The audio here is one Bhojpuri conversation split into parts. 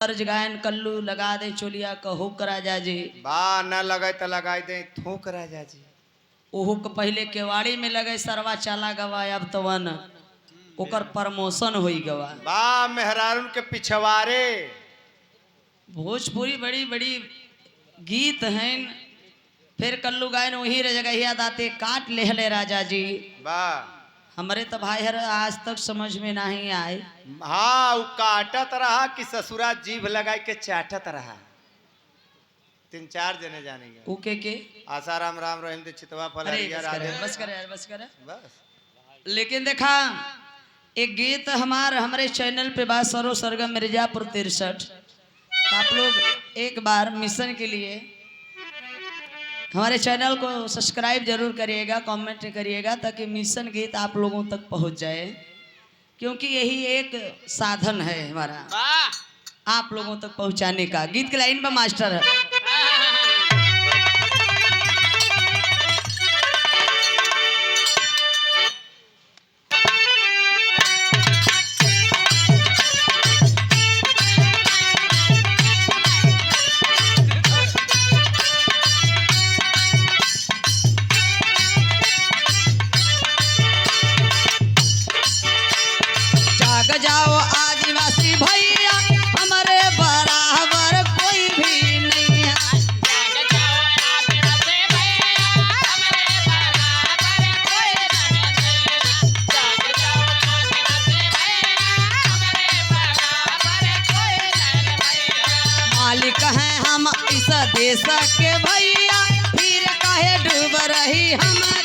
अर्ज गायन कल्लू लगा दे चोलिया कहो करा जाजे बा न लगे तो लगाई दे थूक राजा जी। ओहो के पहले केवाड़ी में लगे सरवा चाला गवा अब तवन ओकर प्रमोशन होई गवा। बा मेहरारून के पिछवारे भोजपुरी बड़ी बड़ी गीत हैं। फिर कल्लू गायन वही जगह दाते काट लेहले राजा जी। बा हमारे तो भाई हर आज तक समझ में नहीं आए। हाँ वो काटत रहा कि ससुरा जीभ लगाई के चाटत रहा। 3-4 जने जानेंगे ओके के आसाराम राम रहीम दे चितवा फलरिया बस कर यार बस कर। बस लेकिन देखा एक गीत हमारे चैनल पे बात सरो सरगम मिर्जापुर 63। आप लोग एक बार मिशन के लिए हमारे चैनल को सब्सक्राइब जरूर करिएगा, कमेंट करिएगा ताकि मिशन गीत आप लोगों तक पहुंच जाए, क्योंकि यही एक साधन है हमारा आप लोगों तक पहुंचाने का। गीत के लाइन पर मास्टर है। जाओ आदिवासी भैया हमारे बराबर कोई भी नहीं है। मालिक हैं हम इस देश के भैया फिर काहे डूब रही हमारी।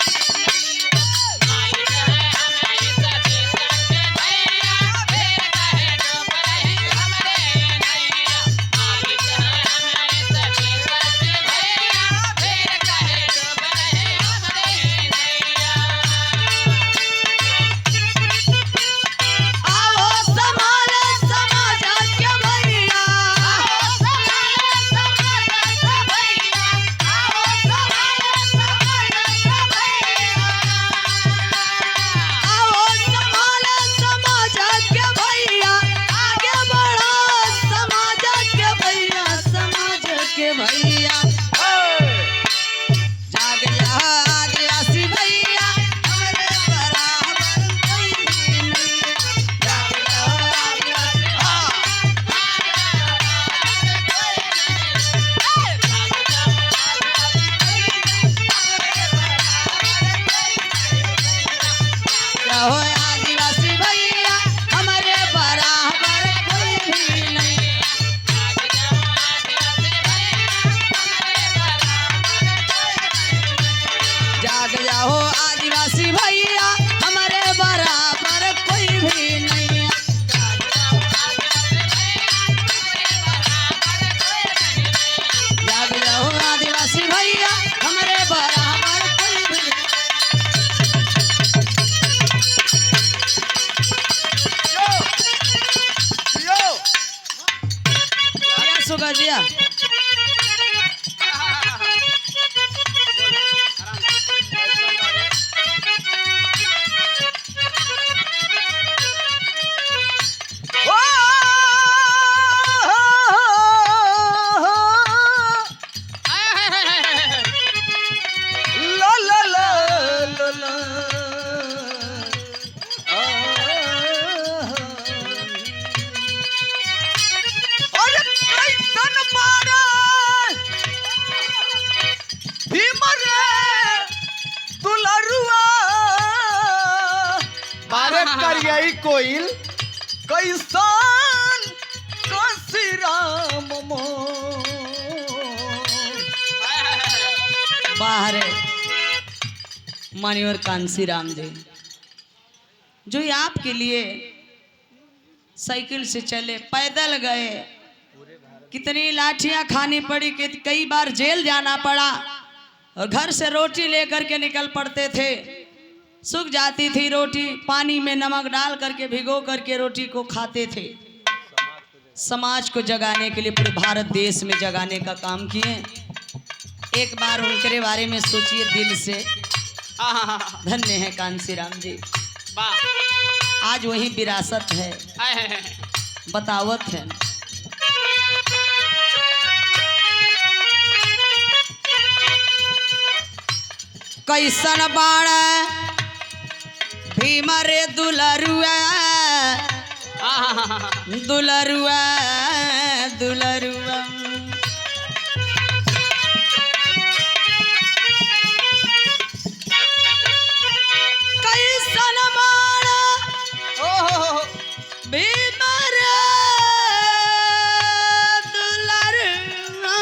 आदिवासी भैया हमारे बराबर कोई भी नहीं है। जाग जाओ आदिवासी भैया हमारे बराबर कोई भी नहीं। सुगर दिया करियाई कोइल कैसान काशी राम बाहर मान्यवर कांसी राम जी जो आपके लिए साइकिल से चले, पैदल गए, कितनी लाठियां खानी पड़ी, कई बार जेल जाना पड़ा और घर से रोटी लेकर के निकल पड़ते थे। सूख जाती थी रोटी, पानी में नमक डाल करके भिगो करके रोटी को खाते थे। समाज को जगाने के लिए पूरे भारत देश में जगाने का काम किए। एक बार उनके बारे में सोचिए दिल से। धन्य है कांसी राम जी। आज वही विरासत है, बतावत है। कैसन बाण भीम रे दुलरुआ दुलरुआ दुलरुआ कैसन बाण भीम रे दुलरुआ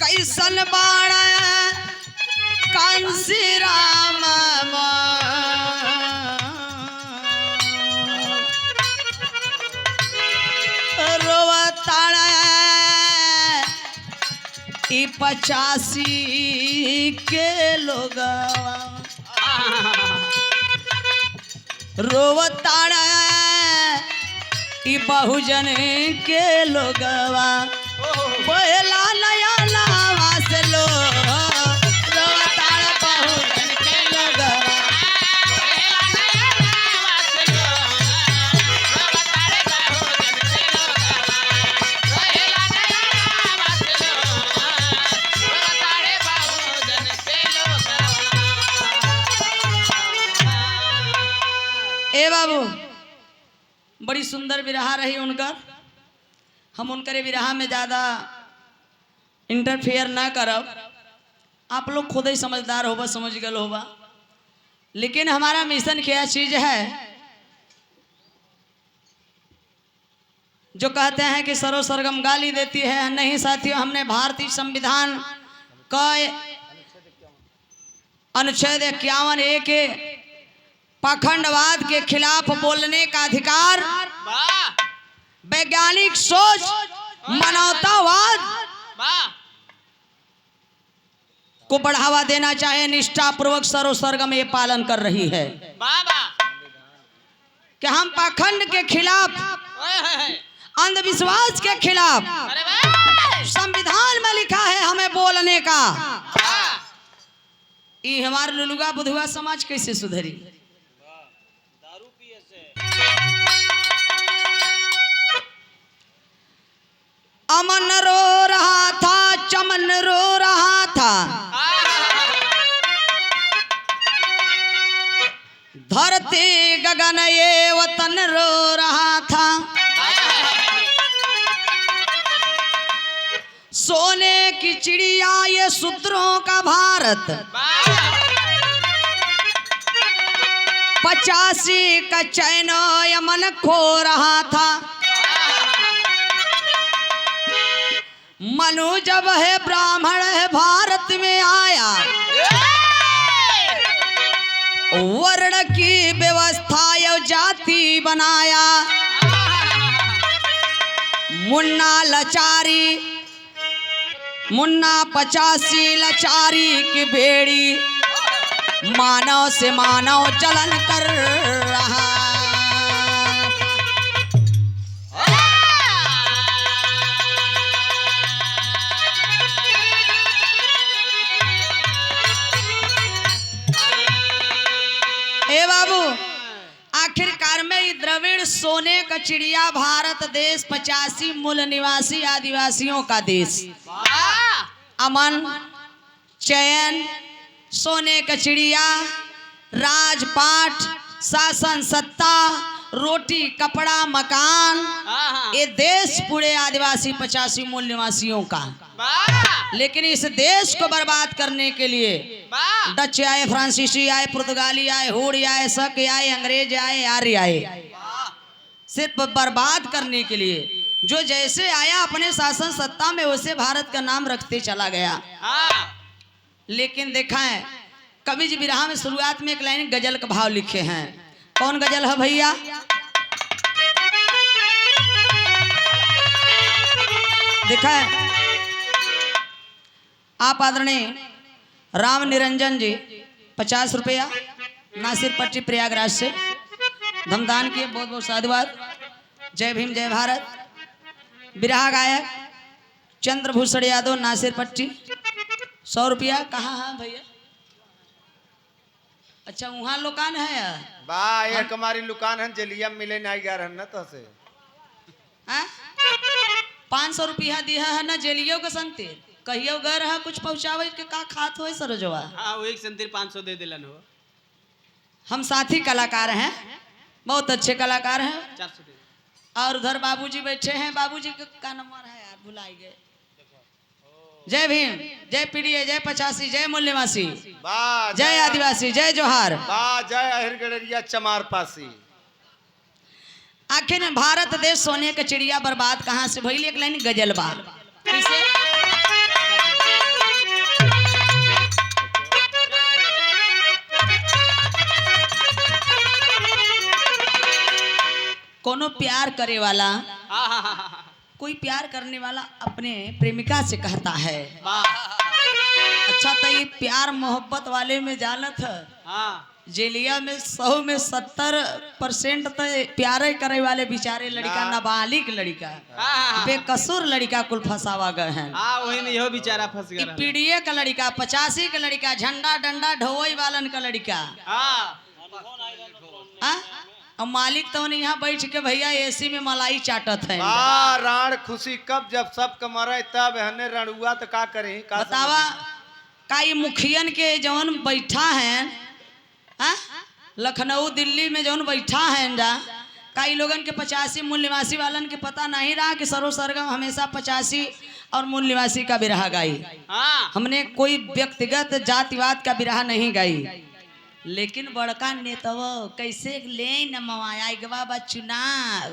कैसन बाण कांसी राम रोवताड़ ई 85 के लोग रोवताड़ ई बहुजन के लोगवा बोला नया लावा से लो रोवताड़ बहुजन के लोगवा ए बाबू बड़ी सुंदर विरहा रही उनकर। हम उनकर विरहा में ज़्यादा इंटरफेयर ना करब, आप लोग खुद ही समझदार होगा, समझ गल होगा। लेकिन हमारा मिशन क्या चीज़ है जो कहते हैं कि सरो सरगम गाली देती है। नहीं साथियों, हमने भारतीय संविधान का अनुच्छेद 51A के पाखंडवाद के खिलाफ बोलने का अधिकार, वैज्ञानिक सोच, मानवतावाद को बढ़ावा देना चाहे निष्ठापूर्वक सरो सरगम ये पालन कर रही है कि हम पाखंड के खिलाफ, अंधविश्वास के खिलाफ संविधान में लिखा है हमें बोलने का। ये हमारे लुलुगा बुधुआ समाज कैसे सुधरी? अमन रो रहा था, चमन रो रहा था, धरती गगन ये वतन रो रहा था। सोने की चिड़िया ये सूत्रों का भारत, 85 का चैन यमन खो रहा था। मनु जब है ब्राह्मण है भारत में आया, वर्ण की व्यवस्था या जाति बनाया। मुन्ना लाचारी, मुन्ना 85 लाचारी की बेड़ी, मानव से मानव चलन कर रहा। ए बाबू, आखिरकार में ये द्रविड़ सोने का चिड़िया भारत देश, 85 मूल निवासी आदिवासियों का देश। अमन, चयन, सोने का चिड़िया, राजपाट, शासन सत्ता, रोटी कपड़ा मकान, ये देश पूरे आदिवासी 85 मूल निवासियों का। लेकिन इस देश को बर्बाद करने के लिए डच आए, फ्रांसीसी आए, पुर्तगाली आए, हुडी आए, शक आए, अंग्रेज आए, आर्य आए, सिर्फ बर्बाद करने के लिए। जो जैसे आया अपने शासन सत्ता में वैसे भारत का नाम रखते चला गया। लेकिन देखा है कवि जी विरहा में शुरुआत में एक लाइन गजल का भाव लिखे हैं। कौन गजल है भैया? देखा है आप आदरणीय राम निरंजन जी 50 रुपया नासिर पट्टी प्रयागराज से धमदान किए, बहुत बहुत साधुवाद। जय भीम जय भारत। बिरहा गायक चंद्रभूषण यादव नासिर पट्टी 100 रुपया। कहाँ है भैया? अच्छा वहाँ लुकान है यार। बा एक हमारी दुकान है जलिया मिले नहीं गया रहना तो से 500 रुपया दिया है ना जेलियो के संगते। कहियो गए रहा कुछ पहुंचावे के का खात हो सरोजवा। हाँ वो एक संतिर 500 दे दिलन हो। हम साथी कलाकार हैं, बहुत अच्छे कलाकार हैं। 400 दे। और उधर बाबूजी बैठे हैं, बाबूजी का नंबर है यार भुलाई गए। जय भीम, जय पीड़िए, जय 85, जय मूल्यवासी, वाह जय आदिवासी, जय जोहार। वाह जय अहिर गड़रिया चमार पासी। आखिर में भारत देश सोने के चिड़िया बर्बाद कहाँ से भइल, एक लाइन गजल बा कैसे। कोनो प्यार करे वाला, कोई प्यार करने वाला अपने प्रेमिका से कहता है, अच्छा तो ये प्यार मोहब्बत वाले में जानत है, जेलिया में 100 में 70% तो प्यारे करे वाले बेचारे लड़का, नाबालिग लड़का, बेकसूर लड़का कुल फंसावा गए हैं। वही में यो बेचारा फंस गया। पीड़िए का लड़का, 85 का लड़का, झंडा डंडा ढोई वालन का लड़का। और मालिक तो यहाँ बैठ के भैया एसी में मलाई चाटत है। राण खुशी कब जब सब कमरे तब हने रणुआ तो का करे का बतावा का ये मुखियन के जौन बैठा है लखनऊ दिल्ली में जौन बैठा है जा, कई लोगन के 85 मूल निवासी वालन के पता नहीं रहा कि सरो सरगम हमेशा 85 और मूल निवासी का बिरहा गाई। हमने कोई व्यक्तिगत जातिवाद का बिरहा नहीं गाई, लेकिन बड़का नेतव कैसे ले न मवाया बा चुनाव।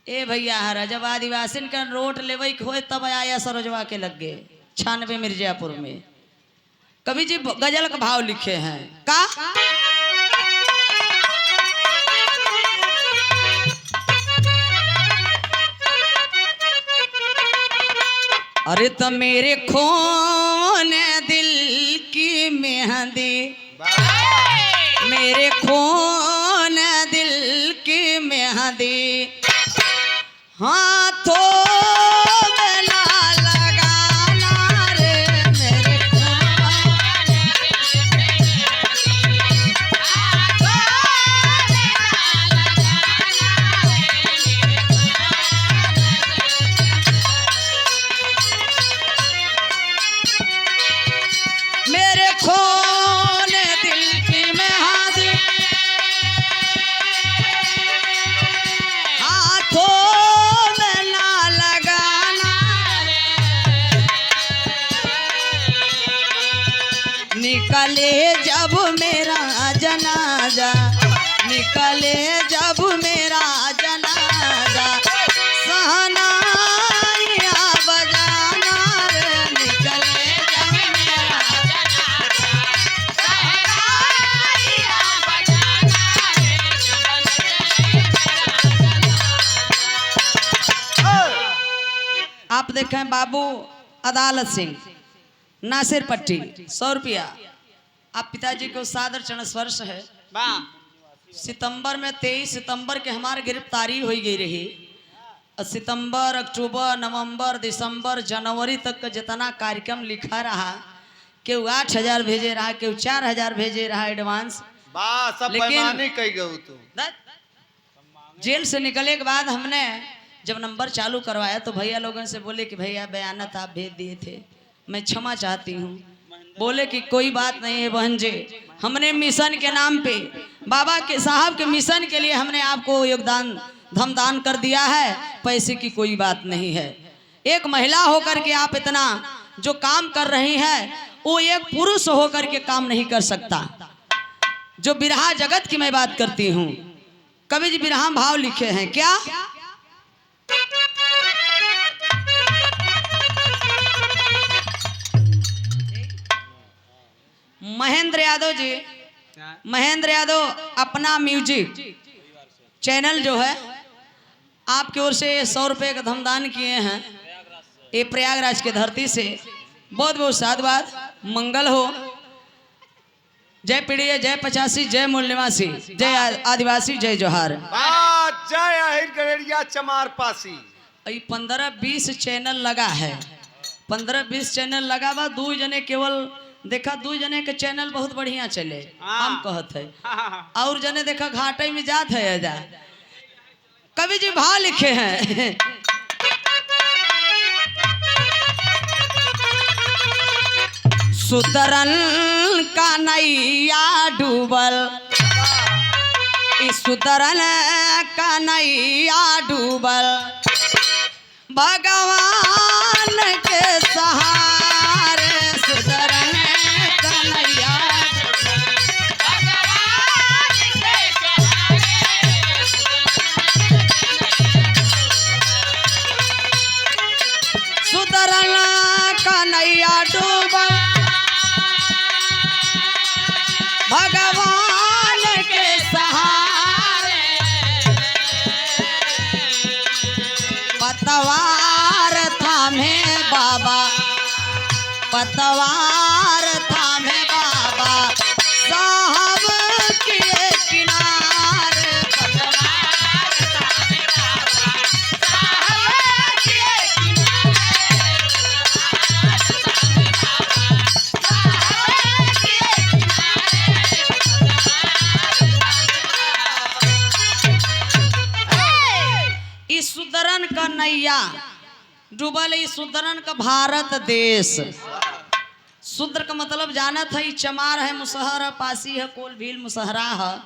ए भैया हरा जब आदिवासी का रोट लेवे हो तब आया सरोजवा के लग गए 96 मिर्जापुर में। कवि जी गजल का भाव लिखे हैं का, अरे तो मेरे खोने दिल की मेहंदी, मेरे खोने दिल की मेहंदी हाथों में ना लगाना रे, मेरे मेरे खोने दिल की मेहंदी हाथों में ना लगाना, निकले जब मेरा जनाजा, निकले जब मेरा जनाजा सहनाइयाँ बजाना रे, निकले जब मेरा आप देखें बाबू अदालत सिंह नासिर पट्टी 100 रुपया। आप पिताजी को सादर चरण स्पर्श है। सितंबर में 23 सितंबर के हमारे गिरफ्तारी हो गई रही। सितंबर, अक्टूबर, नवंबर, दिसंबर, जनवरी तक का जितना कार्यक्रम लिखा रहा, केहू 8000 भेजे रहा, केहू 4000 भेजे रहा एडवांस। सब पैमाने कही गऊ तू। जेल से निकले के बाद हमने जब नंबर चालू करवाया तो भैया लोगों से बोले कि भैया बयानत आप भेज दिए थे, मैं क्षमा चाहती हूँ। बोले कि कोई बात नहीं है बहन जी, हमने मिशन के नाम पे बाबा के साहब के मिशन के लिए हमने आपको योगदान धमदान कर दिया है, पैसे की कोई बात नहीं है। एक महिला होकर के आप इतना जो काम कर रही हैं वो एक पुरुष होकर के काम नहीं कर सकता। जो बिरहा जगत की मैं बात करती हूँ, कवि जी बिरहा भाव लिखे हैं क्या, महेंद्र यादव जी, महेंद्र यादव अपना म्यूजिक चैनल जो है आपकी ओर से 100 रुपये का धमदान किए हैं। ये प्रयागराज के धरती से बहुत बहुत साधुवाद, मंगल हो। जय पीड़िए, जय 85, जय मूल निवासी, जय आदिवासी, जय जोहार। जय अहिर गड़रिया चमार पासी। 15-20 चैनल लगा है, 15-20 चैनल लगा बा। 2 जने केवल देखा, 2 जने के चैनल बहुत बढ़िया चले, हम कहत है। और जने देखा घाटे में जात है जा। कवि जी भाव लिखे हैं सुतरन का नैया डूबल, इस सुतरन का नैया डूबल, भगवान के सहारे सुतरन का नैया सुतरन का नैया डूबल, भगवान के सहारे पतवार थामे बाबा, पतवार थामे बाबा साहब के किनारे, पतवार थामे बाबा साहब के इस सुदरन का नैया डूबल, इस सुदरन का भारत देश। शूद्र का मतलब जाना था, चमार है, मुसहर है, पासी है, कोल भील मुसहरा है,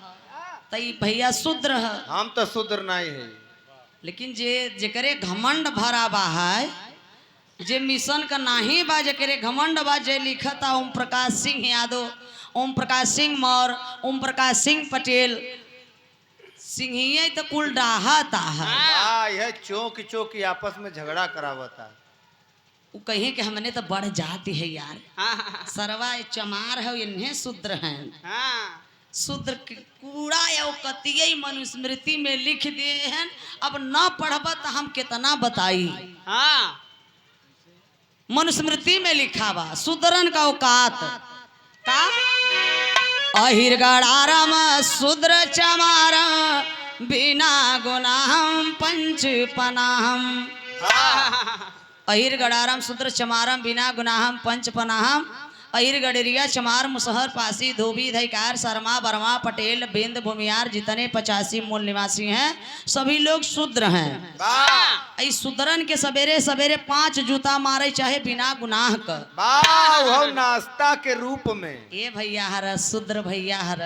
तई भैया शूद्र है। हम तो शूद्र नहीं है, लेकिन जे जेकरे घमंड भरा बा है, जे मिशन का नाही बा, जेकरे घमंड बा, जे लिखता ओम प्रकाश सिंह यादव, ओम प्रकाश सिंह मौर्य, ओम प्रकाश सिंह पटेल, सिंहिया तो कुल डाहता है। यह चौक चौकी आपस में झगड़ा करावता। वो कहीं कि हमने तो बढ़ जाती है यार, सरवा चमार है, इन्हें शूद्र हैं। शूद्र के कूड़ा या कतिये मनुस्मृति में लिख दिए हैं, अब न पढ़ब तो हम कितना बताई। मनुस्मृति में लिखा बा शूद्रन का औकात का, अहिर गड़ारम शूद्र चमार बिना गुनाहम पंच पनाहम, अहिर गड़ारम शूद्र चमारम बिना गुनाहम पंच पनाहम, अहिर गडरिया चमार मुसहर पासी धोबी धैकार शर्मा बर्मा पटेल बिंद भूमियार जितने 85 मूल निवासी हैं सभी लोग शूद्र हैं। इस शूद्रन के सवेरे सवेरे 5 जूता मारे चाहे बिना गुनाह का, नाश्ता के रूप में। ये भैया हर शूद्र भैया हर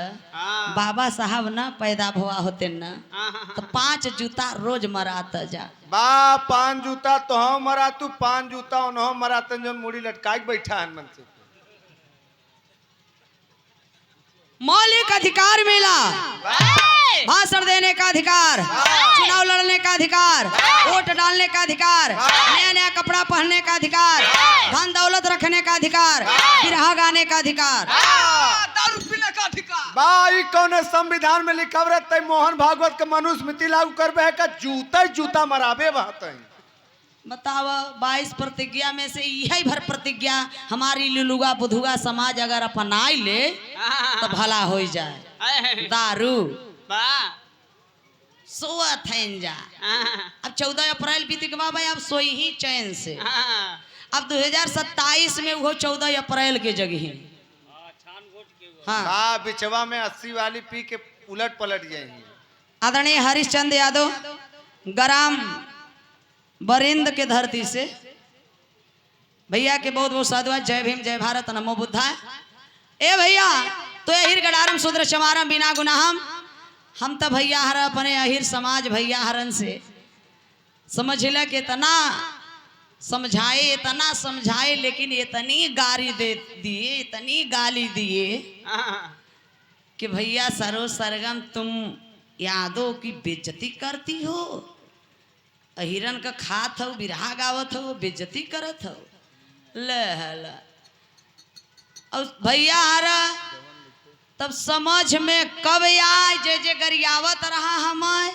बाबा साहब न पैदा हुआ होते न तो 5 जूता रोज मराता जा। 5 जूता तो हम मरा, तू 5 जूता उन्हों मराते जो मुड़ी लटका के बैठा है मन से। मौलिक अधिकार मिला, भाषण देने का अधिकार, चुनाव लड़ने का अधिकार, वोट डालने का अधिकार, नया नया कपड़ा पहनने का अधिकार, धन दौलत रखने का अधिकार, बिरहा गाने का अधिकार, दारू पीने का अधिकार। भाई कौन संविधान में लिखा रहता है मोहन भागवत के मनुस्मृति लागू करबे का जूता जूता मराबे बात। बताओ 22 प्रतिज्ञा में से यही भर प्रतिज्ञा हमारी लुलुगा बुधुगा समाज अगर अपनाई ले तो भला हो जाए। दारू सोत है जा, अब 14 अप्रैल बीत के बाद अब सोई ही चैन से। अब 2027 में वो 14 अप्रैल के जगह हाँ बिचवा में 80 वाली पी के उलट पलट जाएंगे। आदरणीय हरिश्चंद्र यादव ग्राम बरिंद के धरती से भैया के बहुत बहुत साधुवाद। जय भीम जय भारत नमो बुद्धाय। ए भैया तो अहिर गडारम शूद्र चमारम बिना गुनाहम, हम तो भैया हर अपने अहिर समाज भैया हरन से समझला के इतना समझाए लेकिन इतनी गाली दे दिए, इतनी गाली दिए कि भैया सरो सरगम तुम यादों की बेइज्जती करती हो, अहिरन का खात हो, बिरहा गावत हो, बेइज्जती करत हो। ल और भैया हरा तब समझ में कब आए जे गरियावत रहा हमें,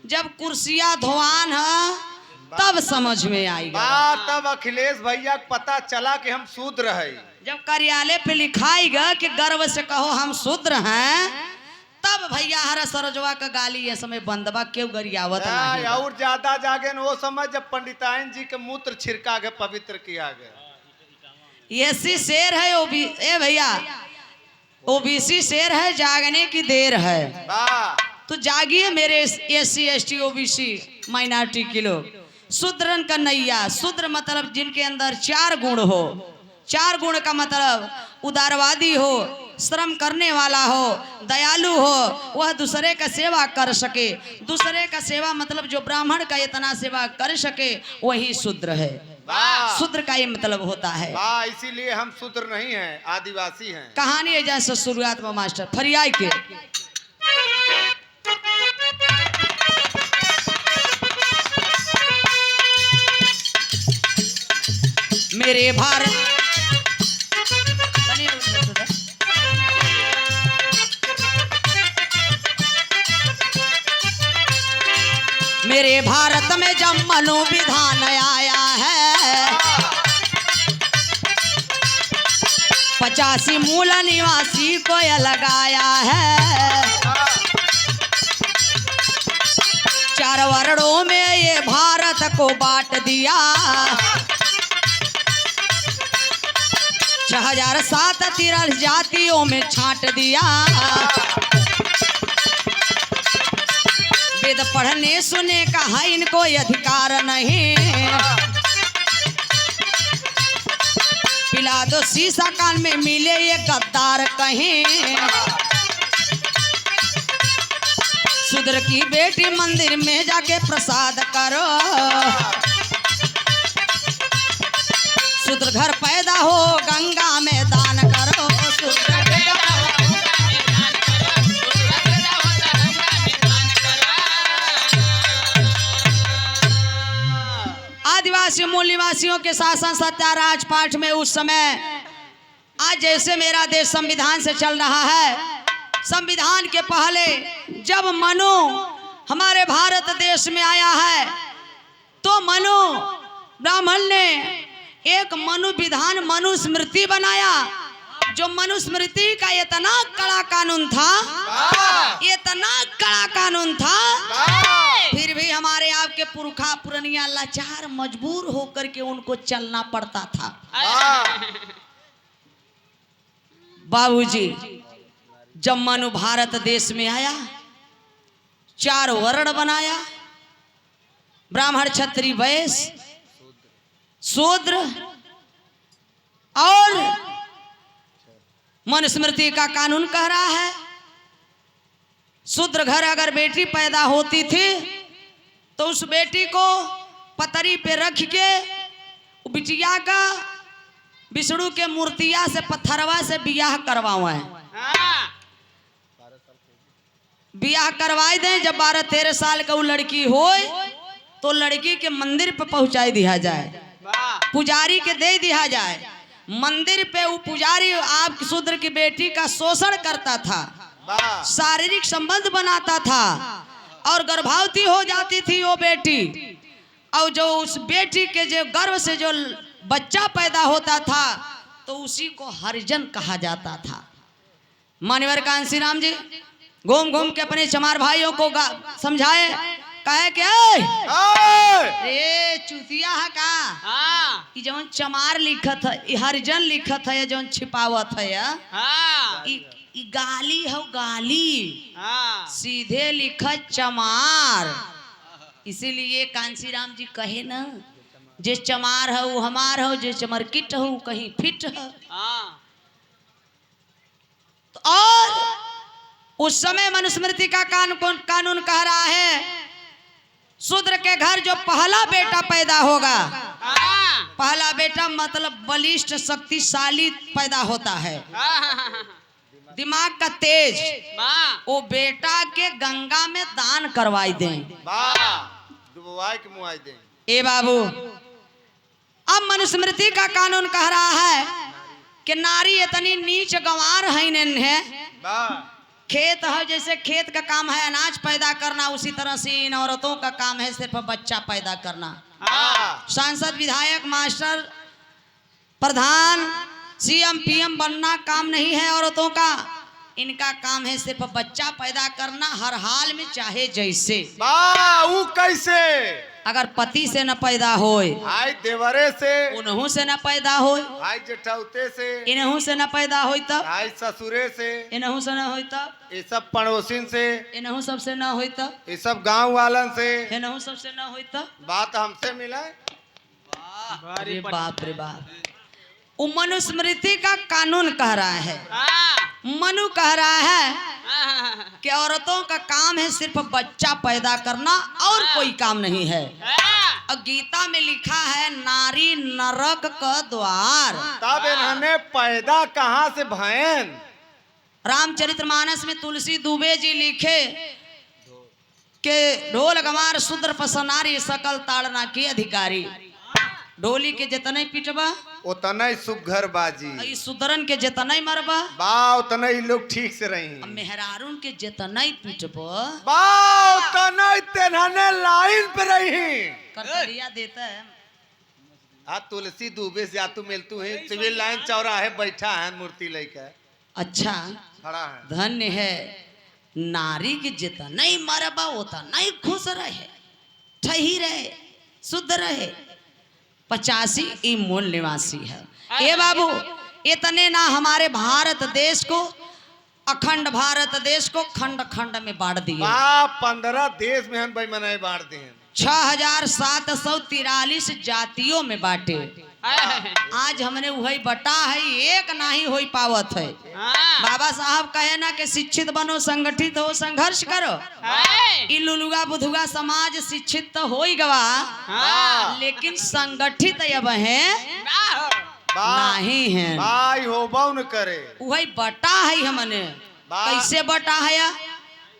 जब कुर्सिया धोआन है तब समझ में आई। तब अखिलेश भैया को पता चला कि हम शूद्र है। जब कार्यालय पे लिखाई गया कि गर्व से कहो हम शूद्र हैं, तब भैया हरा सरोजवा का गाली ये समय बंदबा क्यों गरियावत नहीं। और ज्यादा जागे वो समय जब पंडिताइन जी के मूत्र छिड़का के पवित्र किया गया। ऐसी शेर है ए भैया, ओबीसी शेर है, जागने की देर है। तो जागिए मेरे SC ST OBC माइनॉरिटी के लोग। शूद्रन का नैया, शूद्र मतलब जिनके अंदर 4 गुण हो, 4 गुण का मतलब उदारवादी हो, श्रम करने वाला हो, दयालु हो, वह दूसरे का सेवा कर सके। दूसरे का सेवा मतलब जो ब्राह्मण का इतना सेवा कर सके वही शूद्र है। शूद्र का ये मतलब होता है। इसीलिए हम शूद्र नहीं हैं, आदिवासी हैं। कहानी है जैसे शुरुआत में मास्टर फरियाई के मेरे भारत मेरे भारत में जब मनु विधान आया है 85 मूल निवासी को यह लगाया है। 4 वर्णों में ये भारत को बांट दिया। 6007 जातियों में छांट दिया। वेद पढ़ने सुने का है इनको अधिकार नहीं। पिला दो शीशा कान में मिले ये गद्दार कहीं। शूद्र की बेटी मंदिर में जाके प्रसाद करो। शूद्र घर पैदा हो गंगा में दान करो। आदिवासी मूल निवासियों के शासन सत्ता राजपाट में उस समय आज जैसे मेरा देश संविधान से चल रहा है, संविधान के पहले जब मनु हमारे भारत देश में आया है तो मनु ब्राह्मण ने एक मनु विधान मनुस्मृति बनाया। जो मनुस्मृति का इतना कड़ा कानून था, इतना कड़ा कानून था, फिर भी हमारे आपके पुरखा पुरनिया लाचार मजबूर होकर के उनको चलना पड़ता था। बाबूजी जब मनु भारत देश में आया 4 वर्ण बनाया, ब्राह्मण क्षत्रिय वैश्य शूद्र, और मनुस्मृति का कानून कह रहा है शूद्र घर अगर बेटी पैदा होती थी तो उस बेटी को पतरी पे रख के बिटिया का विष्णु के मूर्तिया से पत्थरवा से बियाह करवाए। बियाह करवाई दें। जब 12-13 साल का वो लड़की हो तो लड़की के मंदिर पे पहुंचाई दिया जाए, पुजारी के दे दिया जाए। मंदिर पे वो पुजारी आप शूद्र की बेटी का शोषण करता था, शारीरिक संबंध बनाता था और गर्भवती हो जाती थी वो बेटी। और जो उस बेटी के जो गर्भ से जो बच्चा पैदा होता था तो उसी को हरिजन कहा जाता था। मान्यवर कांसी राम जी घूम घूम के अपने चमार भाइयों को समझाए, कहे कि रे चुतिया है का कि जौन चमार लिखत है हरिजन लिखत है, जौन छिपावत है ई गाली हो, गाली सीधे लिखत चमार। इसीलिए कांसी राम जी कहे ना, जे चमार है वो हमार हो, जे चमरकिट हो कहीं फिट है। और उस समय मनुस्मृति का कानून कह रहा है शूद्र के घर जो पहला बेटा पैदा होगा, पहला बेटा मतलब बलिष्ठ शक्तिशाली पैदा होता है, दिमाग का तेज, वो बेटा के गंगा में दान करवाई दें। ए बाबू अब मनुस्मृति का कानून कह रहा है कि नारी इतनी नीच गंवार है। खेत है, जैसे खेत का काम है अनाज पैदा करना, उसी तरह से इन औरतों का काम है सिर्फ बच्चा पैदा करना। सांसद विधायक मास्टर प्रधान सीएम पीएम बनना काम नहीं है औरतों का, इनका काम है सिर्फ बच्चा पैदा करना, हर हाल में चाहे जैसे। वो कैसे? अगर पति से न पैदा होए, आई देवरे से, उन्हों से न पैदा होए, आई जेठौते से, इन्हों से न पैदा होई तब, आई ससुरे से, इन्हों से न होई तब, ये सब पड़ोसिन से, इन्हों सबसे न होई तब, ये सब गांव वालन से, इन्हों सबसे न होई तब। बात हमसे मिला। अरे बाप रे बाप। वो मनुस्मृति का कानून कह रहा है। हाँ। मनु कह रहा है हाँ। कि औरतों का काम है सिर्फ बच्चा पैदा करना और कोई काम नहीं है। और गीता में लिखा है नारी नरक का द्वार। तब इन्होंने पैदा कहाँ से भयन। रामचरितमानस में तुलसी दुबे जी लिखे के ढोल गमार शूद्र पसनारी सकल ताड़ना की अधिकारी। ढोली के जितने पिटबा उतना ही सुघर बाजी, ई सुदरन के जितना ही मरबा बा उतना ही लोग ठीक से रही। मेहरारून के जितना ही पिटबा बा उतना ही तेनाने लाइन पे रही। करतरिया देता है। आ तुलसी दुबे से आतू मिलतू है सिविल लाइन चौराहे बैठा है मूर्ति लेकर अच्छा खड़ा है। धन्य है नारी के जितना ही मरबा उतना ही खुश रहे, ठही रहे, शुद्ध रहे। 85 ई मूल निवासी है। ए बाबू इतने ना हमारे भारत देश को, अखंड भारत देश को खंड खंड में बांट दिए। 15 देश में हम बेईमानी बांट दिए। 6743 जातियों में बांटे। आज हमने वही बटा है, एक नहीं हो पावत है। बाबा साहब कहे ना कि शिक्षित बनो, संगठित हो, संघर्ष करो। ई लुलुगा बुधुगा समाज शिक्षित तो हो ही गवा, लेकिन संगठित अब है नहीं है। भाई हो न करे वही बटा है हमने। कैसे बटा है या?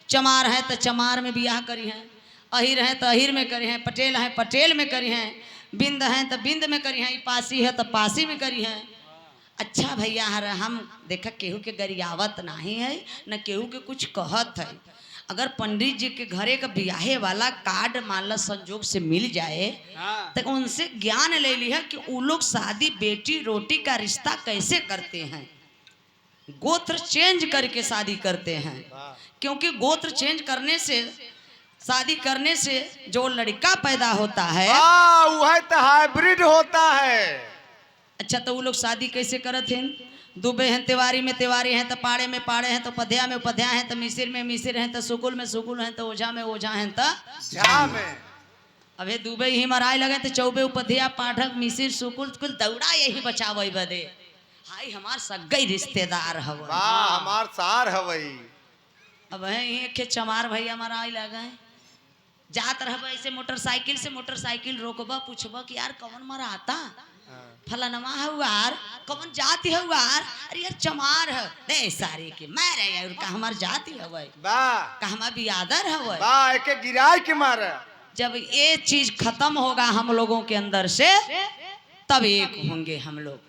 चमार है तो चमार में बियाह करी है, अहिर है तो अहिर में करी है, पटेल है पटेल में करी है, बिंद है तो बिंद में करी है, पासी है तो पासी में करी है। अच्छा भैया हर हम देखा केहू के गरियावत नहीं है न केहू के कुछ कहत है। अगर पंडित जी के घरे का बियाहे वाला कार्ड मान लो संजोग से मिल जाए तो उनसे ज्ञान ले लिया कि वो लोग शादी बेटी रोटी का रिश्ता कैसे करते हैं। गोत्र चेंज करके शादी करते हैं, क्योंकि गोत्र चेंज करने से, शादी करने से जो लड़का पैदा होता है वह तो हाइब्रिड होता है। अच्छा तो वो लोग शादी कैसे करते हैं? दुबे हैं तिवारी में तिवारी हैं, तो पाड़े में पाड़े हैं, तो पधिया में पधिया हैं, तो मिसिर में मिसिर हैं, तो सुकुल में सुकुल हैं, तो ओझा में ओझा हैं, तो झा में। अबे दुबे ही मराए लगे तो चौबे उपधिया पाठक मिसिर सुकुल कुल दौड़ा यही बचावे बदे। हाय हमार सगई रिश्तेदार हव, हमार सार हवई। अब है के चमार भैया हमारा आई लगा है, जात रहब ऐसे मोटरसाइकिल से मोटरसाइकिल रोकबा, पूछबा कि यार कौन मरा आता, फलानमा हउआर कौन जाति हउआर, अरे यार चमार है नहीं सारे के मारे यार का हमार जाति हवे बा का हमार बियादर हवे बा एके गिराय के मारे। जब ये चीज खत्म होगा हम लोगों के अंदर से तब एक होंगे हम लोग,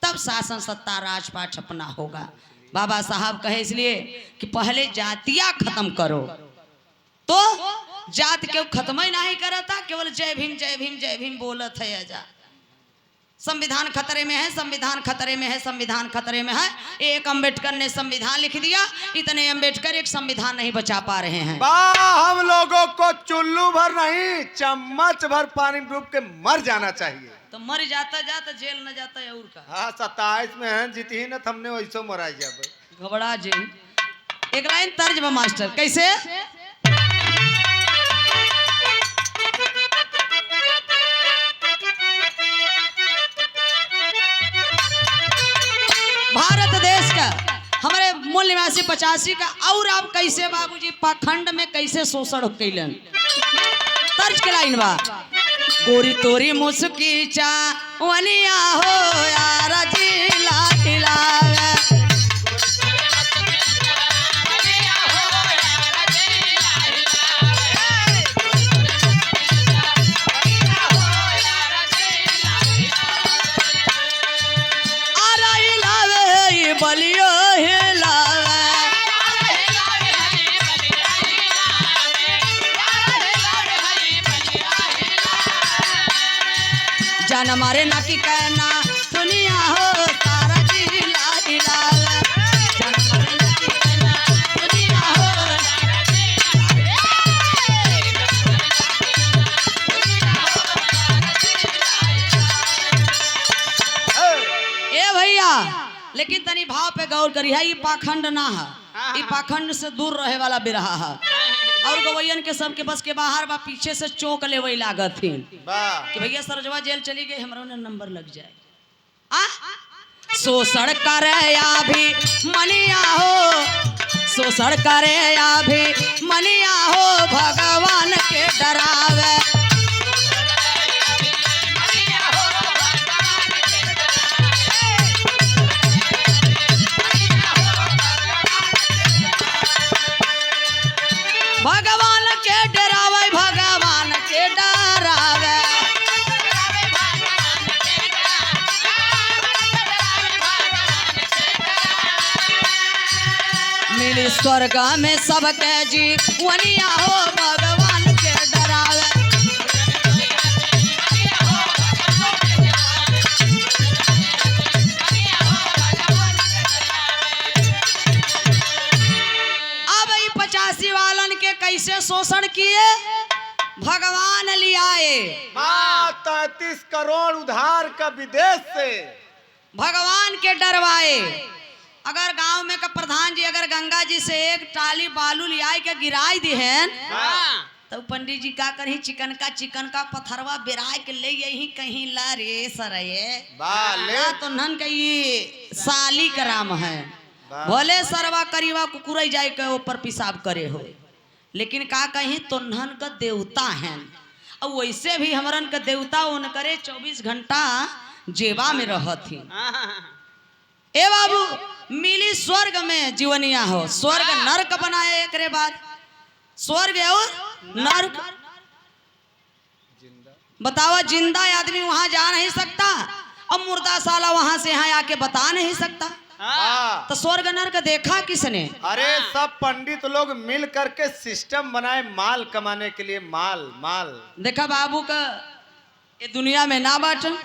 तब शासन सत्ता राजपाट अपना होगा। बाबा साहब कहे इसलिए कि पहले जातियां खत्म करो, तो जात के खत्म ही नहीं करता, केवल जय भीम जय भीम जय भीम बोलत है। आजा संविधान खतरे में है, संविधान खतरे में है, संविधान खतरे में है। एक अंबेडकर ने संविधान लिख दिया, इतने अंबेडकर एक संविधान नहीं बचा पा रहे हैं। बा हम लोगों को चुल्लू भर नहीं चम्मच भर पानी डूब के मर जाना चाहिए। तो मर जाता जाता जेल न जाता है और का। हाँ 27 में है जीती ही न, हमने वैसे मराई जब घबरा जेल। एक लाइन तर्ज बा मास्टर कैसे? भारत देश का हमारे मूल निवासी 85 का, और आप कैसे बाबूजी पाखंड में कैसे शोषण कैलन। तर्ज के लाइन बा, गोरी तोरी मुस्की चा वनिया हो यार जिला खिलावे, बलियो हिलावे, जान मारे ना की कहना दुनिया हो सारा जिला हिलावे, जान मारे ना की कहना दुनिया हो सारा जिला। ए भैया लेकिन तनी भाव पे गौर करी है, ये पाखंड ना है, ये पाखंड से दूर रहे वाला बिरहा है। और गवैयन के सबके बस के बाहर बा, पीछे से चौक ले वही लागत थी कि भैया सरजवा जेल चली गई, हमारा नंबर लग जाए। शोषण करे या भी मनिया हो, शोषण करे या भी मनिया हो, भगवान के डरावे। भगवान के डरावे, भगवान के डरावे। मिली स्वर्ग में सबके जीवनिया हो, भगवान के डरावे। अब 85 वालन के कैसे शोषण किए, भगवान लियाए। 33 करोड़ उधार का विदेश से भगवान के डरवाए। अगर गांव में का प्रधान जी अगर गंगा जी से एक टाली बालू लियाई के गिराई दिहन, तो पंडित जी का करही चिकन का पथरवा बिराय के ले यही कहीं ला रे सरये तो नन का ये साली का राम है। भोले सरवा करीवा कुकुरई जाए के ऊपर पेशाब करे हो, लेकिन का कहीं तो नन का देवता है। और वैसे भी हमरन का देवता उन करे 24 घंटा जेवा में रहती। ए बाबू मिली स्वर्ग में जीवनिया हो, स्वर्ग नरक बनाए एक रे बाद, स्वर्ग और नरक। बताओ जिंदा आदमी वहां जा नहीं सकता, अब मुर्दा साला वहां से यहाँ आके बता नहीं सकता, तो स्वर्ग नरक देखा किसने? अरे सब पंडित लोग मिल करके सिस्टम बनाए माल कमाने के लिए। माल माल देखा बाबू का ये दुनिया में ना बाटन,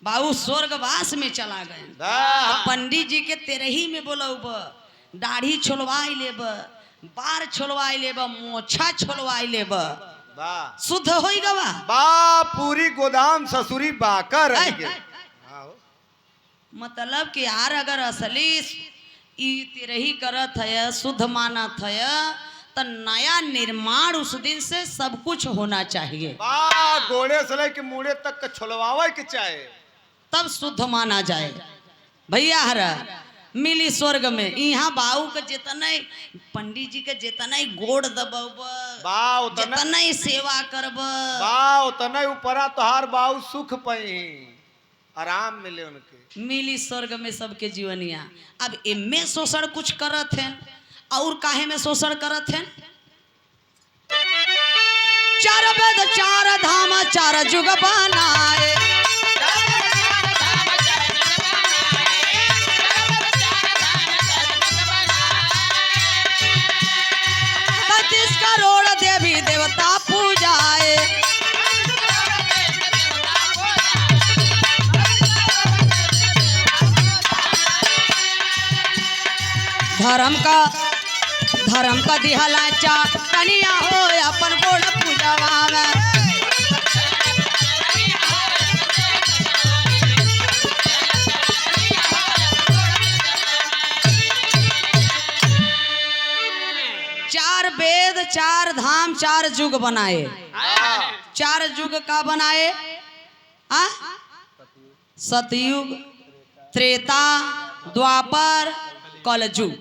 बाबू स्वर्गवास में चला गए। पंडित जी के तेरही में बोलब, दाढ़ी छोलवाई लेब, बार छोलवाई लेब, मोछा छोलवाई लेब, शुद्ध होई गवा। बा पूरी गोदाम ससुरी बाकर मतलब कि यार अगर असली ई तेरही करत है, शुद्ध मानत है, तो नया निर्माण उस दिन से सब कुछ होना चाहिए। गोड़े से लेके मुड़े तक का छोलवावे के चाहे, तब शुद्ध माना जाए। भैया हरा मिली स्वर्ग में, यहाँ बाऊ के जितना पंडित जी के जितना गोड़ दबब, जितना सेवा करब, उतना ऊपरा तोहार बाऊ सुख पाई, आराम मिले उनके। मिली स्वर्ग में सबके जीवनिया। अब इनमें शोषण कुछ करत हैं, और काहे में शोषण करत हैं? 4 वेद 4 धाम 4 जुग बनाए, करोड़ देवी देवता पूजाए, धर्म का दिहला चा कनिया हो अपन गोड़ पूजवावे। चार वेद 4 धाम 4 जुग बनाए। 4 जुग का बनाए? सतयुग, त्रेता, द्वापर, कलयुग।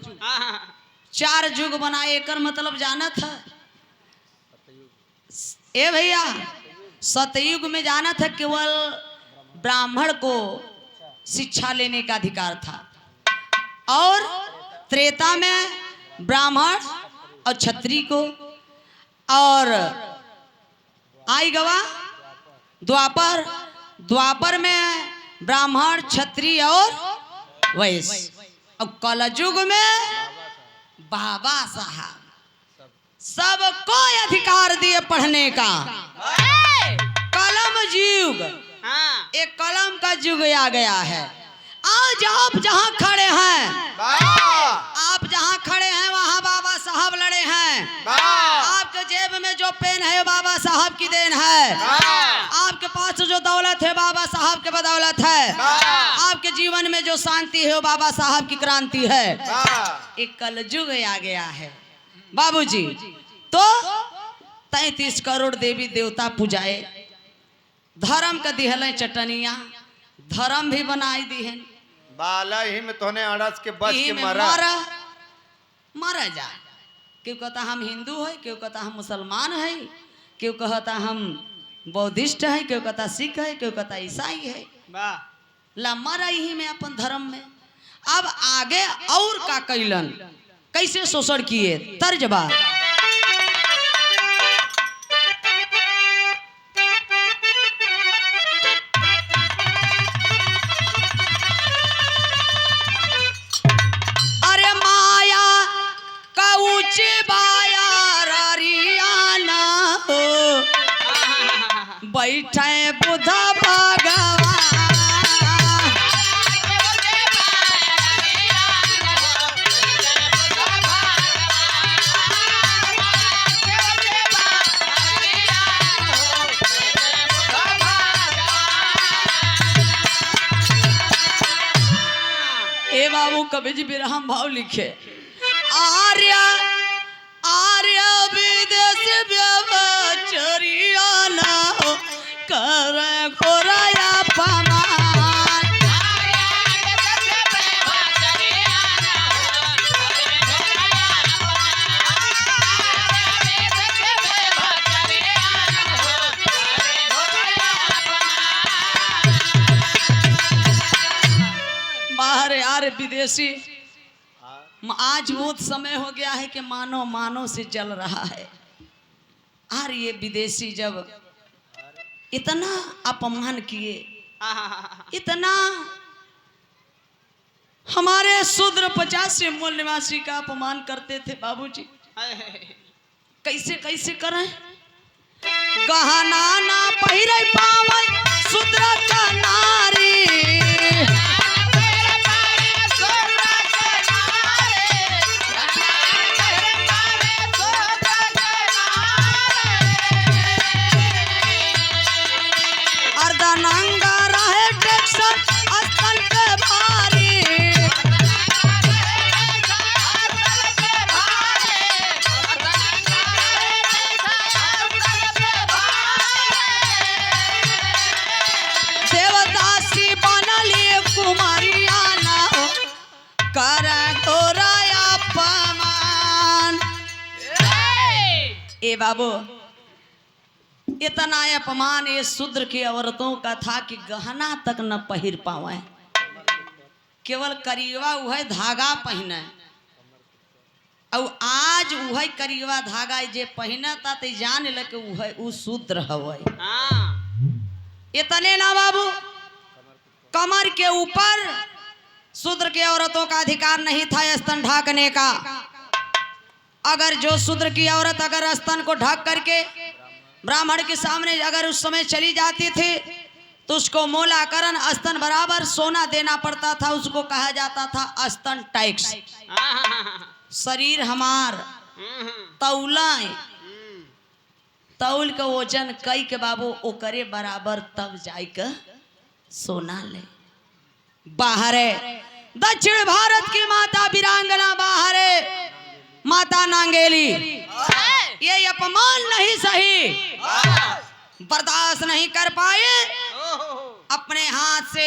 4 जुग बनाए। एकर मतलब जानत है? ए भैया, सतयुग में जानत है केवल ब्राह्मण को शिक्षा लेने का अधिकार था, और त्रेता में ब्राह्मण और क्षत्रिय को, और आई गवा द्वापर में ब्राह्मण क्षत्रिय और वैश्य। अब कलयुग में बाबा साहब सबको अधिकार दिए पढ़ने का। कलम युग, एक कलम का युग आ गया है। आज आप जहाँ खड़े हैं, वहाँ बाबा साहब लड़े हैं। आपके जेब में जो पेन है वो बाबा साहब की देन है। आपके पास जो दौलत है बाबा साहब के बदौलत है। आपके जीवन में जो शांति है वो बाबा साहब की क्रांति है। एक कलयुग आ गया है बाबूजी। तो 33 करोड़ देवी देवता पूजाए, धर्म का दिहले चटनिया, धर्म भी बनाई दी है बाला ही में तोने अड़स के बच यही के में मरा। मरा जा। क्यों कहता हम हिंदू है, क्यों कहता हम मुसलमान है, क्यों कहता हम बौद्धिस्ट है, क्यों कहता सिख है, क्यों कहता ईसाई है। वाह ला मरा ही में अपन धर्म में। अब आगे और का कैलन, कैसे शोषण किए, तर्जबा। अरे माया का ऊंचे बाया रियाना हो, बैठे बुधा भगवान। ए बाबू कवि जी विरहम भाव लिखे, आर्य आर्य विदेश व्यवचरिया ना हो, कर घोराया पमान। बाहर यार विदेशी, आज वो समय हो गया है कि मानो मानो से जल रहा है। और ये विदेशी जब इतना अपमान किए, इतना हमारे शूद्र 50 मूल निवासी का अपमान करते थे बाबूजी। कैसे कैसे करें, गहना ना पहिरे पावे शूद्र का नारी। अर्धनंगा रहे टेक्सन अस्तल पे भारी। देवदासी बनली कुमारिया ना हो, कर घोराया अपमान। ए बाबू, इतना अपमान ये शूद्र की औरतों का था कि गहना तक न पहिर पावे, केवल करीवा वह धागा पहने। और आज वह करीवा धागा जे पहने ता ते जान ले कि वह उ शूद्र हवे। इतने ना बाबू, कमर के ऊपर शूद्र की औरतों का अधिकार नहीं था स्तन ढाकने का। अगर जो शूद्र की औरत अगर स्तन को ढक करके ब्राह्मण के सामने अगर उस समय चली जाती थी तो उसको मोलाकरण स्तन बराबर सोना देना पड़ता था। उसको कहा जाता था स्तन टैक्स। शरीर हमार तौला तौल के वजन कई के बाबू ओकरे बराबर तब जाय के सोना ले। बाहरे दक्षिण भारत की माता वीरांगना, बाहरे माता नांगेली, ये अपमान नहीं सही, बर्दाश्त नहीं कर पाए। अपने हाथ से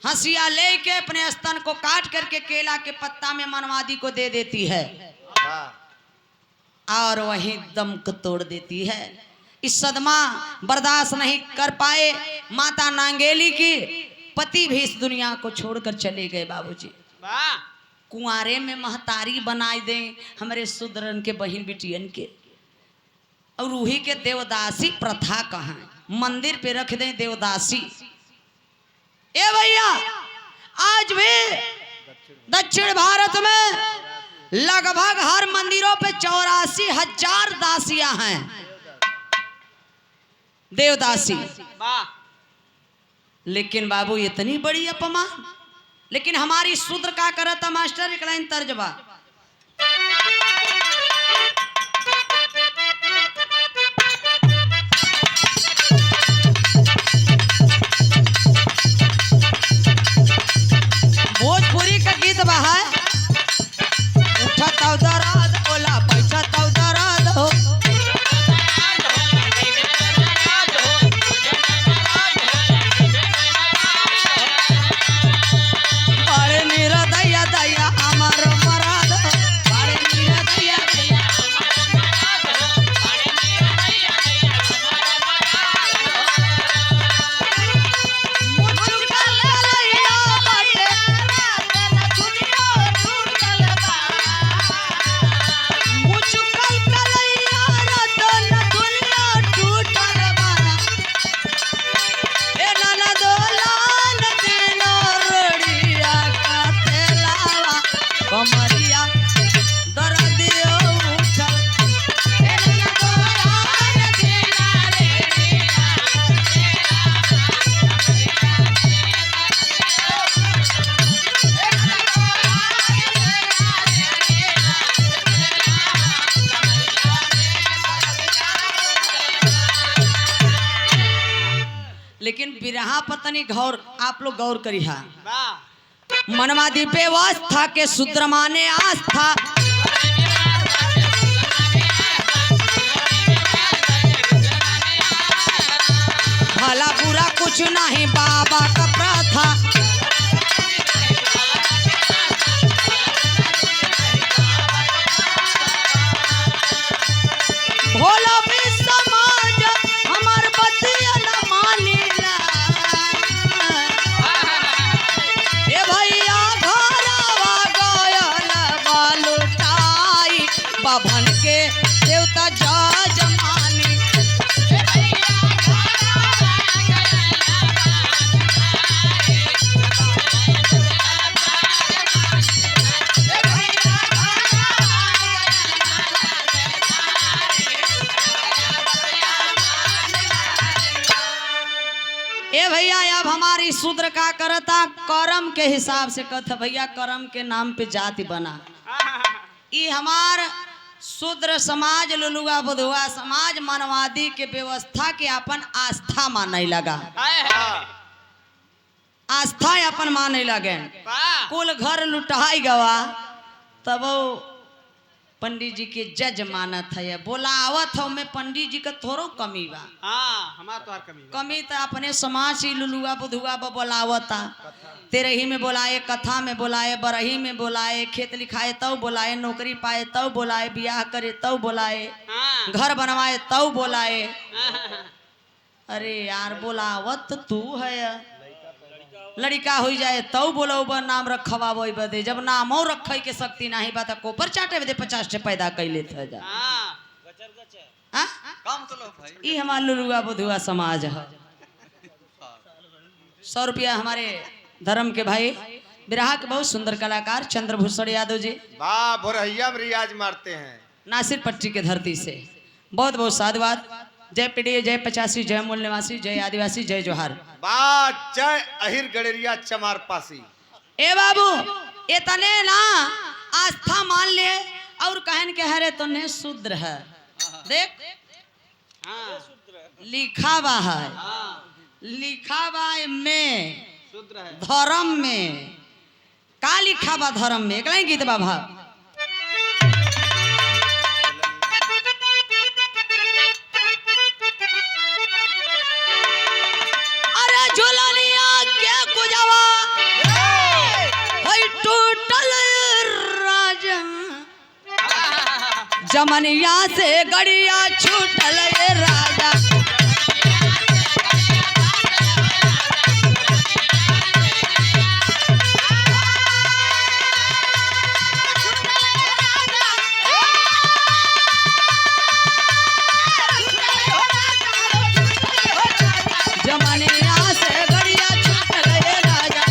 हंसिया लेके अपने स्तन को काट करके केला के पत्ता में मनवादी को दे देती है और वही दम को तोड़ देती है। इस सदमा बर्दाश्त नहीं कर पाए माता नांगेली की पति भी इस दुनिया को छोड़कर चले गए बाबूजी। कुंवारे में महतारी बनाए दें हमारे शूद्रन के बहन बिटियन के। और रूही के देवदासी प्रथा कहाँ, मंदिर पे रख दें देवदासी। ए भैया, आज भी दक्षिण भारत में लगभग हर मंदिरों पे 84,000 दासियां हैं, देवदासी। लेकिन बाबू इतनी बड़ी अपमान। लेकिन हमारी शूद्र का करता मास्टर, एक लाइन तर्जबा। भोजपुरी का गीत बहा, उठा ताव दराद बोला पैसा ताव दराद हो। लेकिन बिरहा पतनी गौर आप लोग गौर करिहा। वाह मनमादी व्यवस्था के शूद्र माने आस्था, भला बुरा कुछ नहीं बाबा का प्रथा। भोला भी समाज हमार बतिया न मानेला। ए भैया घरवा गयल बालुटाई, बाभन के देवता जज मानी। ए भैया अब हमारी शूद्र का करता, कर्म के हिसाब से कहता भैया, कर्म के नाम पे जाति बना। ये हमार शूद्र समाज लुलुआ बुधुआ समाज मनवादी के व्यवस्था के अपन आस्था माने लगा। आस्था अपन माने लगे। वाह कुल घर लुटाई गवा, तब वो पंडित जी के जज मानत है, बोलावत हो में पंडित जी का थोड़ो कमी बा। हाँ हमार तो हर कमी बा। कमी तो अपने समाज ही लुलुआ बुधुआ बोलावता। तेरही में बोलाए, कथा में बोलाए, बरही में बोलाए, खेत लिखाए तब बोलाए, नौकरी पाए तब बोलाए, बियाह करे तब बोलाए, हाँ घर बनवाए तब बोलाए। हाँ, अरे यार बोलावत तू है, लड़का हो जाए तब बोलो नाम रखवा वही बदे, जब नामो रखे के शक्ति नहीं बात कोपर चाटे बदे 50 पैदा कैले थे जा। हाँ हाँ? कम तो लो भाई। ये हमारा लुलुआ बुधुआ समाज है। 100 रुपया हमारे धर्म के भाई बिरहा के बहुत सुंदर कलाकार चंद्रभूषण यादव जी, वाह भोरहिया में रियाज मारते हैं। नासिर पट्टी के धरती से बहुत बहुत साधुवाद। जय पीढ़ी, जय 85, जय मूल निवासी, जय आदिवासी, जय जोहार। वाह जय अहिर गड़ेरिया चमार पासी। ए बाबू ये तने ना आस्था मान ले और कहन के हरे तो ने शूद्र है। देख हाँ लिखा बा है, हाँ लिखा बा में शुद्र है। धर्म में का लिखा बा, धर्म में एक लाइन गीत बा भा। अरे झुलनिया के गुजवा हई टूटल राजा, जमनिया से गड़िया छूटल ये राजा। जमनिया से गड़िया छूटल ये राजा।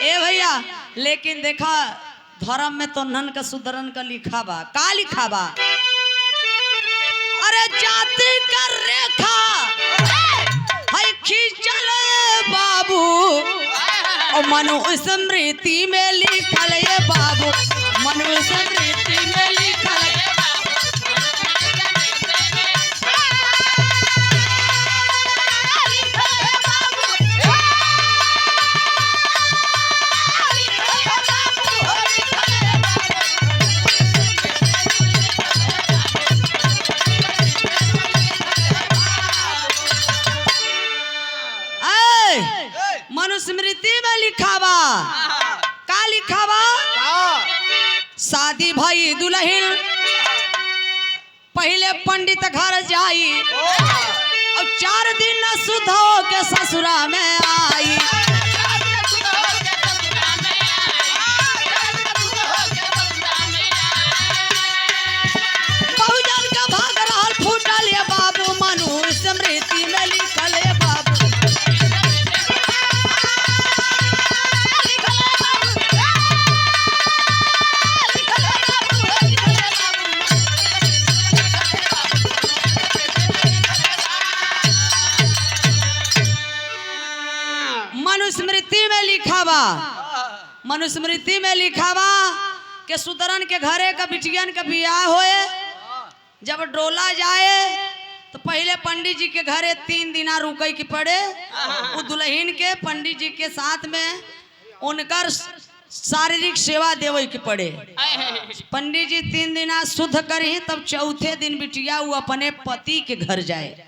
ए भैया लेकिन देखा धर्म में तो नन का सुधरन का लिखा बा, का लिखा बा? अरे जाति का रेखा है खींचल बाबू, और मनु स्मृति में लिखल ये बाबू, मनु स्मृति में लिखल ये मनुस्मृति में लिखा बा, का लिखा बा? शादी भाई दुल्हन पहले पंडित घर जाई, और 4 दिन न सुधो के ससुरा में आई। बहुजन का भाग रहल फूटल ये बाबू, मनुस्मृति में लिखल ये बाबू। मनुस्मृति में लिखा बा, मनुस्मृति में लिखा बा के सुदरन के घरे का बिटियन का बियाह होए जब डोला जाए तो पहले पंडित जी के घरे 3 दिन रुके के पड़े। वो दुल्हन के पंडित जी के साथ में उनकर शारीरिक सेवा देवे के पड़े। पंडित जी 3 दिन शुद्ध करी, तब चौथे दिन बिटिया वो अपने पति के घर जाए।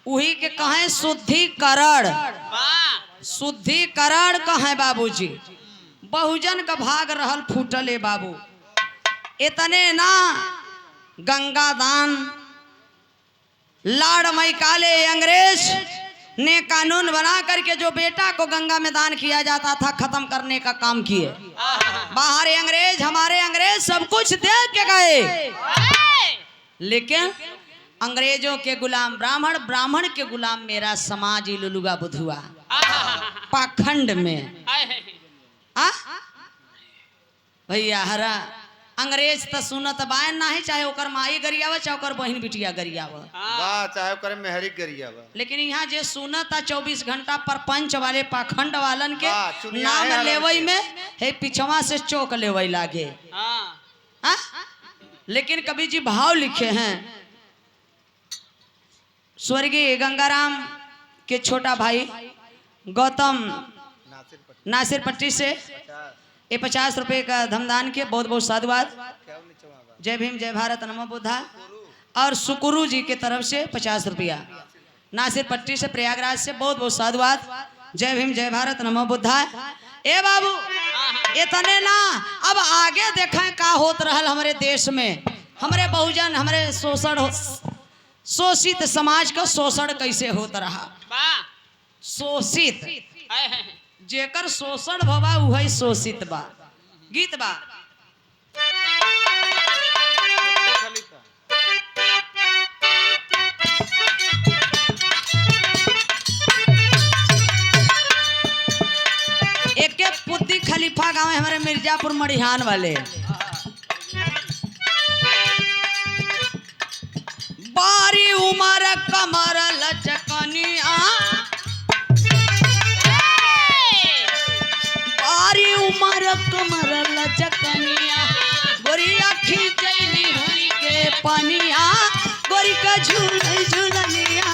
वही के कहे शुद्धिकरण। शुद्धिकरण कहे बाबूजी। बहुजन का भाग रहल फूटले बाबू। इतने ना गंगा दान लाड़ मई काले अंग्रेज ने कानून बना करके जो बेटा को गंगा में दान किया जाता था खत्म करने का काम किए। बाहर अंग्रेज हमारे अंग्रेज सब कुछ दे के गए, लेकिन अंग्रेजों के गुलाम ब्राह्मण, ब्राह्मण के गुलाम मेरा समाज ही लुलुगा बुधुआ पाखंड में। भैया हरा अंग्रेज तो सुनत बायन ना है, चाहे ओकर माई गरियावा चाहे ओकर बहन बिटिया गरियावा, वाह चाहे ओकर मेहरी गरियावा। लेकिन यहाँ जे सुनता 24 घंटा परपंच वाले पाखंड वालन के चुनिया नाम है लेवई में है पिछवा से चौक लेवई लागे। लेकिन कवि जी भाव लिखे हैं। स्वर्गीय गंगाराम के छोटा भाई गौतम नासिर पट्टी से ये 50 रुपए का धमदान के बहुत बहुत साधुवाद। जय भीम जय भारत नमो बुद्धा। और सुकुरु जी के तरफ से 50 रुपया नासिर पट्टी से प्रयागराज से बहुत बहुत साधुवाद। जय भीम जय भारत नमो बुद्धा। ए बाबू इतने ना, अब आगे देखें का होत रहल हमारे देश में। हमारे बहुजन हमारे शोषित समाज का शोषण कैसे होता रहा। शोषित जेकर शोषण भवा वही शोषित बा। गीत बा एक पुद्दी खलीफा गांव है हमारे मिर्जापुर मड़िहान वाले। बारी उमर कमर लचकनिया, बारी उमर कमर लचकनिया, गोरी अखी चैनी हुई के पनिया, गोरी का झूल झूलनिया।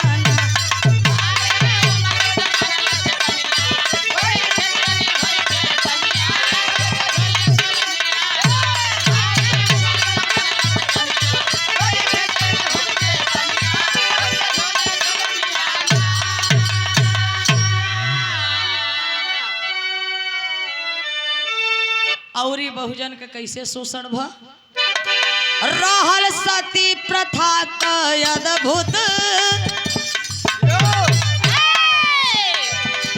औरी बहुजन के कैसे शोषण भ रहल सती प्रथा का अद्भुत,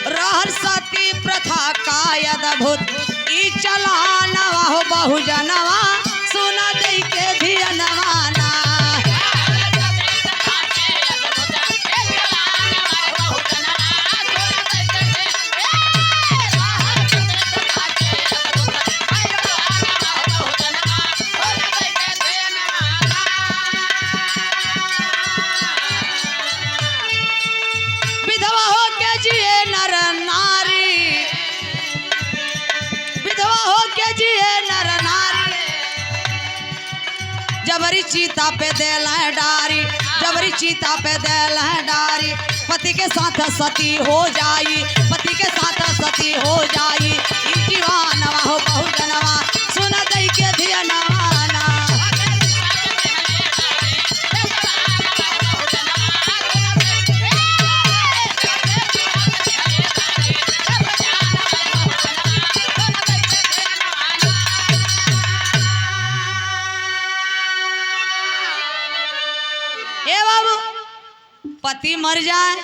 रहल सती प्रथा का अद्भुत, ई चलानवा हो बहुजनवा सुना दे के धियनवा ना। जबरी चीता पे देल है डारी, जबरी चीता पे देल है डारी, पति के साथ सती हो जाई, पति के साथ सती हो जाई, ई जीवानवा हो बहुजनवा सुन दई के धियनवा ना। पति मर जाए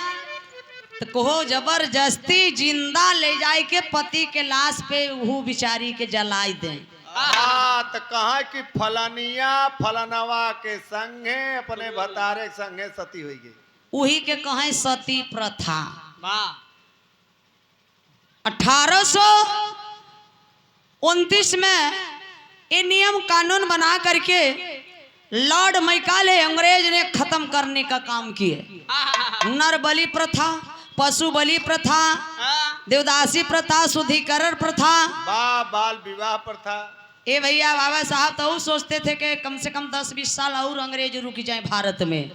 तो कहो जबरदस्ती जिंदा ले जाए के पति के लाश पे वो बिचारी के जलाई दें। तो कहा कि फलानिया फलानवा के संगे अपने भतारे संगे सती हुई गई, वही के कहे सती प्रथा। 1829 में ये नियम कानून बना करके लॉर्ड मैकाले अंग्रेज ने खत्म करने का काम किए। नर बलि प्रथा, पशु बलि प्रथा, देवदासी प्रथा, शुद्धिकरण प्रथा, बाल विवाह प्रथा, ए भैया बाबा साहब तो वो सोचते थे कि कम से कम 10-20 साल और अंग्रेज रुक जाए भारत में,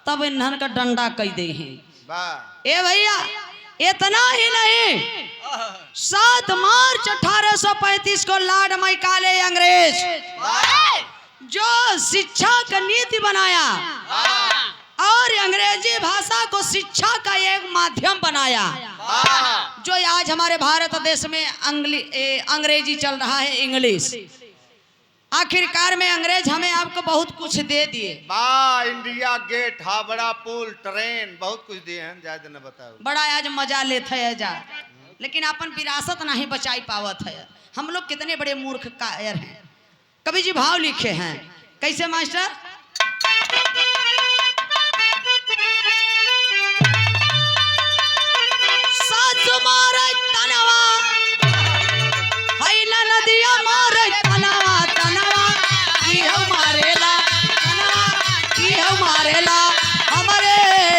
तब इन्हन का डंडा कई दे हैं। वाह ए भैया इतना ही नहीं, 7 मार्च 1835 को लॉर्ड मैकाले अंग्रेज जो शिक्षा का नीति बनाया और अंग्रेजी भाषा को शिक्षा का एक माध्यम बनाया, जो आज हमारे भारत देश में अंग्रेजी चल रहा है, इंग्लिश। आखिरकार में अंग्रेज हमें आपको बहुत कुछ दे दिए। वाह इंडिया गेट, हावड़ा पुल, ट्रेन, बहुत कुछ दिए हैं, ज्यादा न बताओ। बड़ा आज मजा लेते है जा, लेकिन अपन विरासत नहीं बचाई पावत है। हम लोग कितने बड़े मूर्ख कायर हैं। कवि जी भाव लिखे हैं, कैसे मास्टर? सासु मारे तनवा, हैला नदिया मारे तनवा, तनवा इहो मारेला, तनवा इहो मारेला, हमारे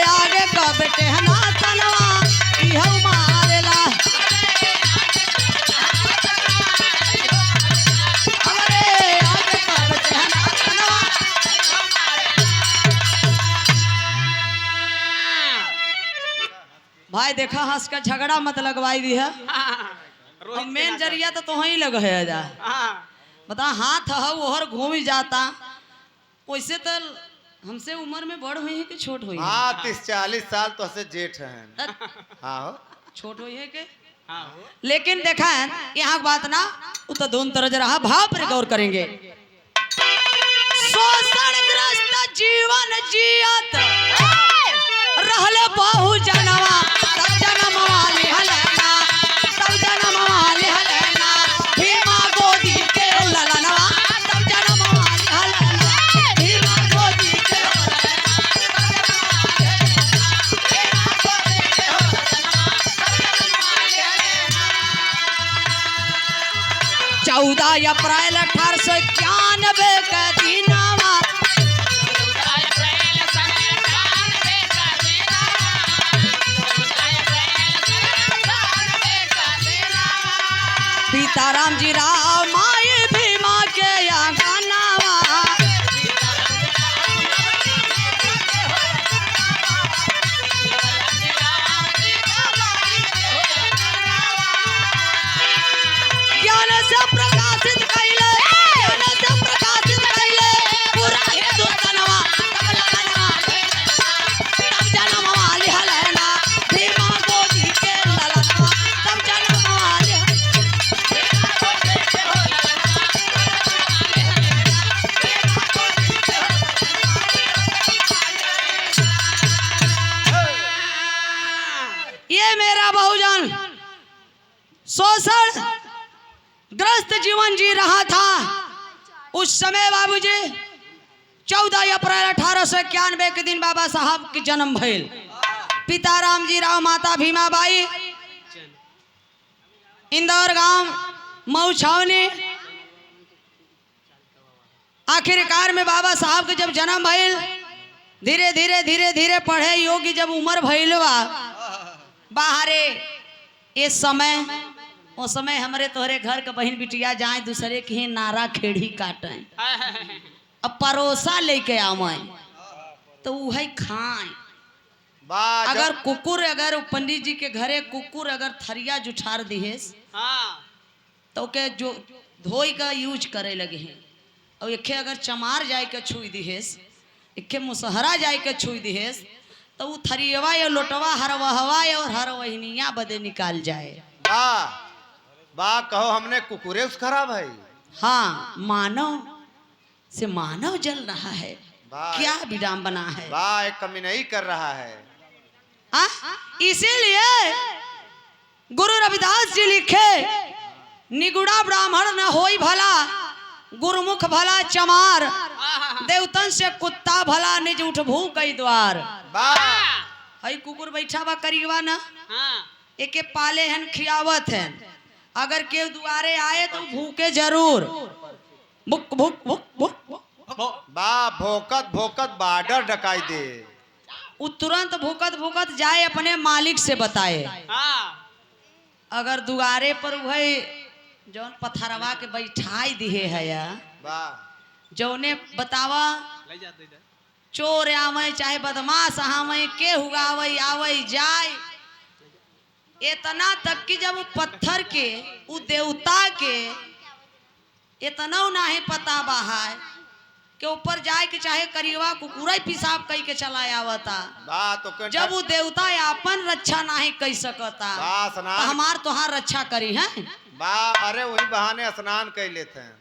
आगे का बेटे है ना तनवा इहो मारेला, हमारे आगे का बेटे है ना तनवा। भाई देखा हंस का झगड़ा मत लगवाई दी है, और मेन जरिया तो ही लग है जा। बता हाथ है ओहर घूम ही जाता, वैसे तो हमसे उम्र में बड़ हुई है कि छोट हुई है? हाँ 30-40 साल तो से जेठ हैं। हाँ हो छोट हुई है के? लेकिन देखा है यहाँ बात ना, वो तो दोनों तरह रहा। भाव पर गौर करेंगे। शोषणग्रस्त जीवन जियत रहले बहु जनवा, तब जनमवा लिहलना, तब जनमवा लिहलना, भीमा गोदी के ललनवा, तब जनमवा लिहलना, भीमा गोदी के ललनवा। 14 अप्रैल 1891 के दिनवा, सीताराम जी राव माई भीमा के आंगनवा, ज्ञान से प्रकाशित कैले, ज्ञान से प्रकाशित कैले पूरा हिंदुस्तानवा, तब ललनवा तब जनमवा लिहलना, भीमा गोदी के ललनवा, तब जनमवा लिहलना। ये मेरा बहुजन शोषण ग्रस्त जीवन जी रहा था उस समय बाबूजी। 14 अप्रैल 1891 के दिन बाबा साहब की जन्म भइल। पिता रामजी राव, माता भीमाबाई, इंदौर गांव मऊ छावनी। आखिरकार में बाबा साहब के जब जन्म भइल, धीरे धीरे धीरे धीरे पढ़े योगी जब उम्र भइलवा बाहरे, ये समय वो समय हमारे तोहरे घर के बहन बिटिया जाए दूसरे के ही नारा खेड़ी काटे, अब परोसा लेके आवे तो वही खाए। वाह अगर कुकुर, अगर पंडित जी के घरे कुकुर अगर थरिया जुठार दिहेस तो के जो धोई का यूज करे लगे हैं, और एक अगर चमार जाए के छुई दिहेस, एक मुसहरा जाए के छुई दिहेस, तो वो थरियवा या लोटवा हरवहवा और हर वहनिया बदे निकाल जाए। वाह वाह, कहो हमने कुकुरे उस खराब है। हाँ, मानव से मानव जल रहा है, वाह क्या विडंबना है। वाह एक कमी नहीं कर रहा है। इसीलिए गुरु रविदास जी लिखे, निगुड़ा ब्राह्मण न होई भला, गुरुमुख भला चमार, देवतन से कुत्ता भला, निज उठ भूकई द्वार। वाह हई कुकुर बैठा बा करीबा ना, एके पाले हन खियावत हैं, अगर के दुआरे आए तो भूखे जरूर, भुक भुक भुक भुक भुक। वाह भोकत भोकत बार्डर ढकाई दे। वो तुरंत भूकत भूकत जाए अपने मालिक से बताए। अगर दुआरे पर वही जौन पथरवा के बैठाई दिए है या वाह जौने बतावा ले जा दे चोर आवे चाहे बदमाश आवे के हुआवे आवे जाए इतना तक कि जब वो पत्थर के वो देवता के इतना नहीं पता बाहर के ऊपर जाए के चाहे करीबा कुकुरा ही पेशाब कई के चला आवता वाह तो जब वो देवता अपन रक्षा नहीं कर सकता वाह तो स्नान हमार तोहार रक्षा करी है। वाह अरे वही बहाने स्नान कर लेते हैं।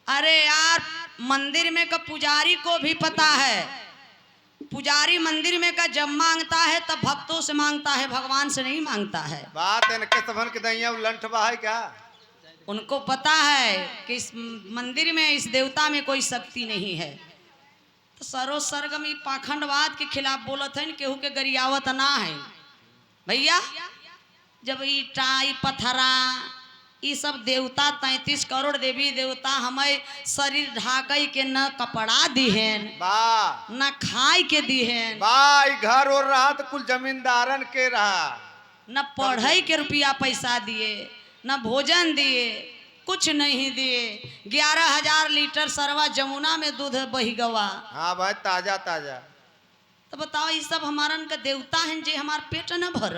अरे यार मंदिर में का पुजारी को भी पता है पुजारी मंदिर में का जब मांगता है तब भक्तों से मांगता है भगवान से नहीं मांगता है। बात इनके सबन के दैया लंठ बा है क्या उनको पता है कि इस मंदिर में इस देवता में कोई शक्ति नहीं है तो सरो सरगम ई पाखंडवाद के खिलाफ बोलत है केहू के गरियावत ना है भैया। जब ईटा ई पथरा ई सब देवता 33 करोड़ देवी देवता हमें शरीर ढाकई के न कपड़ा दिहन वाह न खाई के दिहन वाह ई घर और रहा तो कुल जमींदारन के रहा न पढ़ाई के रुपया पैसा दिए न भोजन दिए कुछ नहीं दिए 11,000 लीटर सरवा जमुना में दूध बही गवा। हाँ भाई ताजा ताजा तो बताओ ये सब हमारन का देवता हैं जे हमार पेट न भर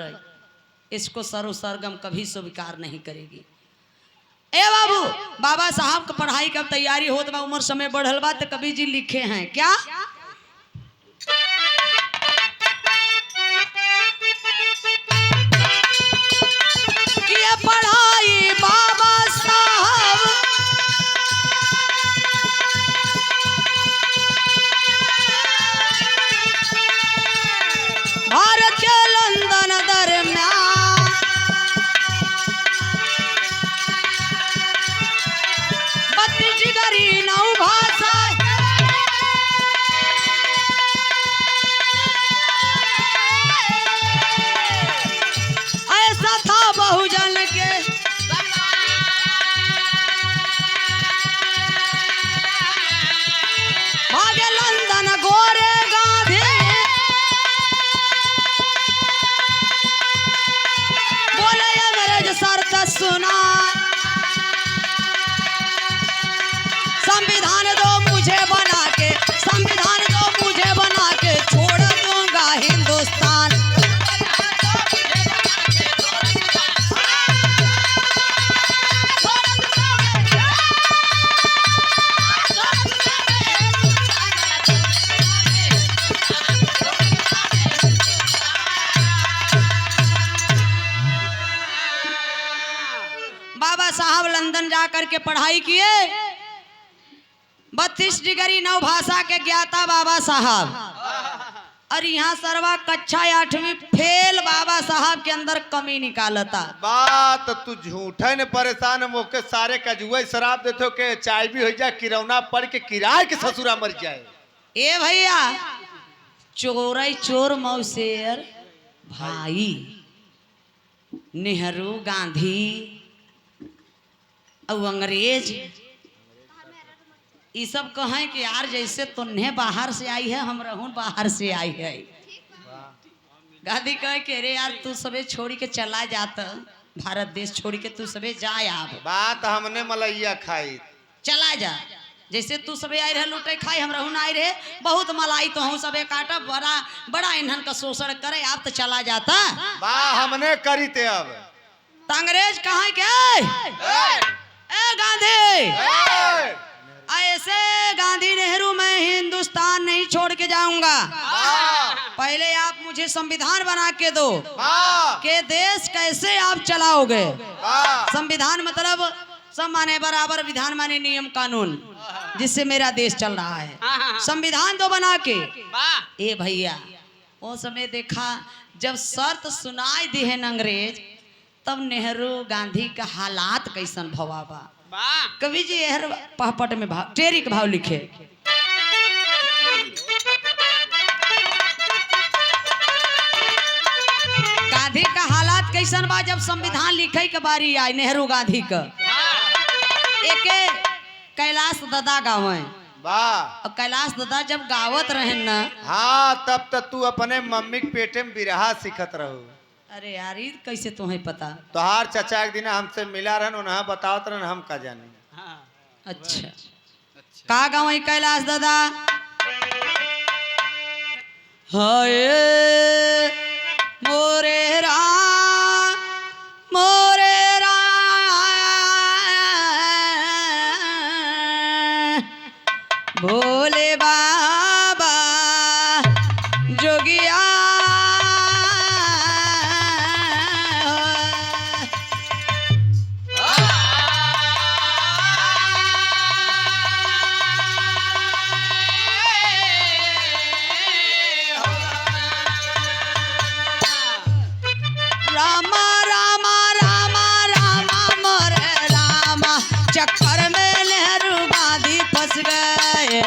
इसको सरो सरगम कभी स्वीकार नहीं करेगी। ए बाबू बाबा साहब का पढ़ाई का तैयारी होत बा उम्र समय बढ़ल बा तो कभी जी लिखे हैं क्या किया पढ़ाई बाबा साहब भारत के लंदन दरम्यान जिगरी नौ भाषा ऐसा था बहुजन के भागे लंदन गोरे गांधी बोले अंग्रेज शर्त सुना संविधान दो मुझे बना के संविधान दो मुझे बना के छोड़ दूंगा हिंदुस्तान। बाबा साहब लंदन जाकर के पढ़ाई किए 32 डिग्री नौ भाषा के ज्ञाता बाबा साहब और यहाँ सरवा कक्षा 8वीं फेल बाबा साहब के अंदर कमी निकालता। बात तू झूठे ने परेशान मोके सारे कजुआ शराब देते के चाय भी हो जाए किरौना पड़ के किराए के ससुरा मर जाए। ए भैया चोरई चोर मौसेर भाई नेहरू गांधी और अंग्रेज ये सब कहें कि यार जैसे तुन्हें बाहर से आई है हम रहूं बाहर से आई है। गांधी कहे कि अरे यार तू सबे छोड़ी के चला जाता भारत देश छोड़ी के तू सबे जाए आप बात हमने मलैया खाई चला जा जैसे तू सबे आई रहे लुटे खाई हम रहूं आई रहे बहुत मलाई तो हूँ सबे काटा बड़ा बड़ा ईंधन का शोषण करे आप तो चला जाता बा हमने करी थे अब तो अंग्रेज कहा के ए गांधी ऐसे गांधी नेहरू मैं हिंदुस्तान नहीं छोड़ के जाऊंगा पहले आप मुझे संविधान बना के दो के देश कैसे आप चलाओगे। संविधान मतलब सब माने बराबर विधान माने नियम कानून जिससे मेरा देश चल रहा है संविधान तो बना के। ए भैया वो समय देखा जब शर्त सुनाई दी है अंग्रेज तब नेहरू गांधी का हालात कैसन भवाबा कवि जी हर पहपट में भाव टेरी के भाव लिखे गांधी का हालात कैसन बा जब संविधान लिखे के बारी आई नेहरू गांधी का एक कैलाश दादा गावे वाह और कैलाश दादा जब गावत रहे न हाँ तब तक तू अपने मम्मी के पेटे में बिरहा सीखत रहो अरे यार ये कैसे तुम्हें पता? तोहार चचा एक दिन हमसे मिला रहन उन्हें बतावत रहन हम का जानी। हाँ अच्छा अच्छा का गाँव है कैलाश दादा? हाय मोरे राम मोरे राम भोले बाबा जोगिया रामा रामा रामा रामा मोरे रामा चक्कर में नेहरू गांधी फंस गए।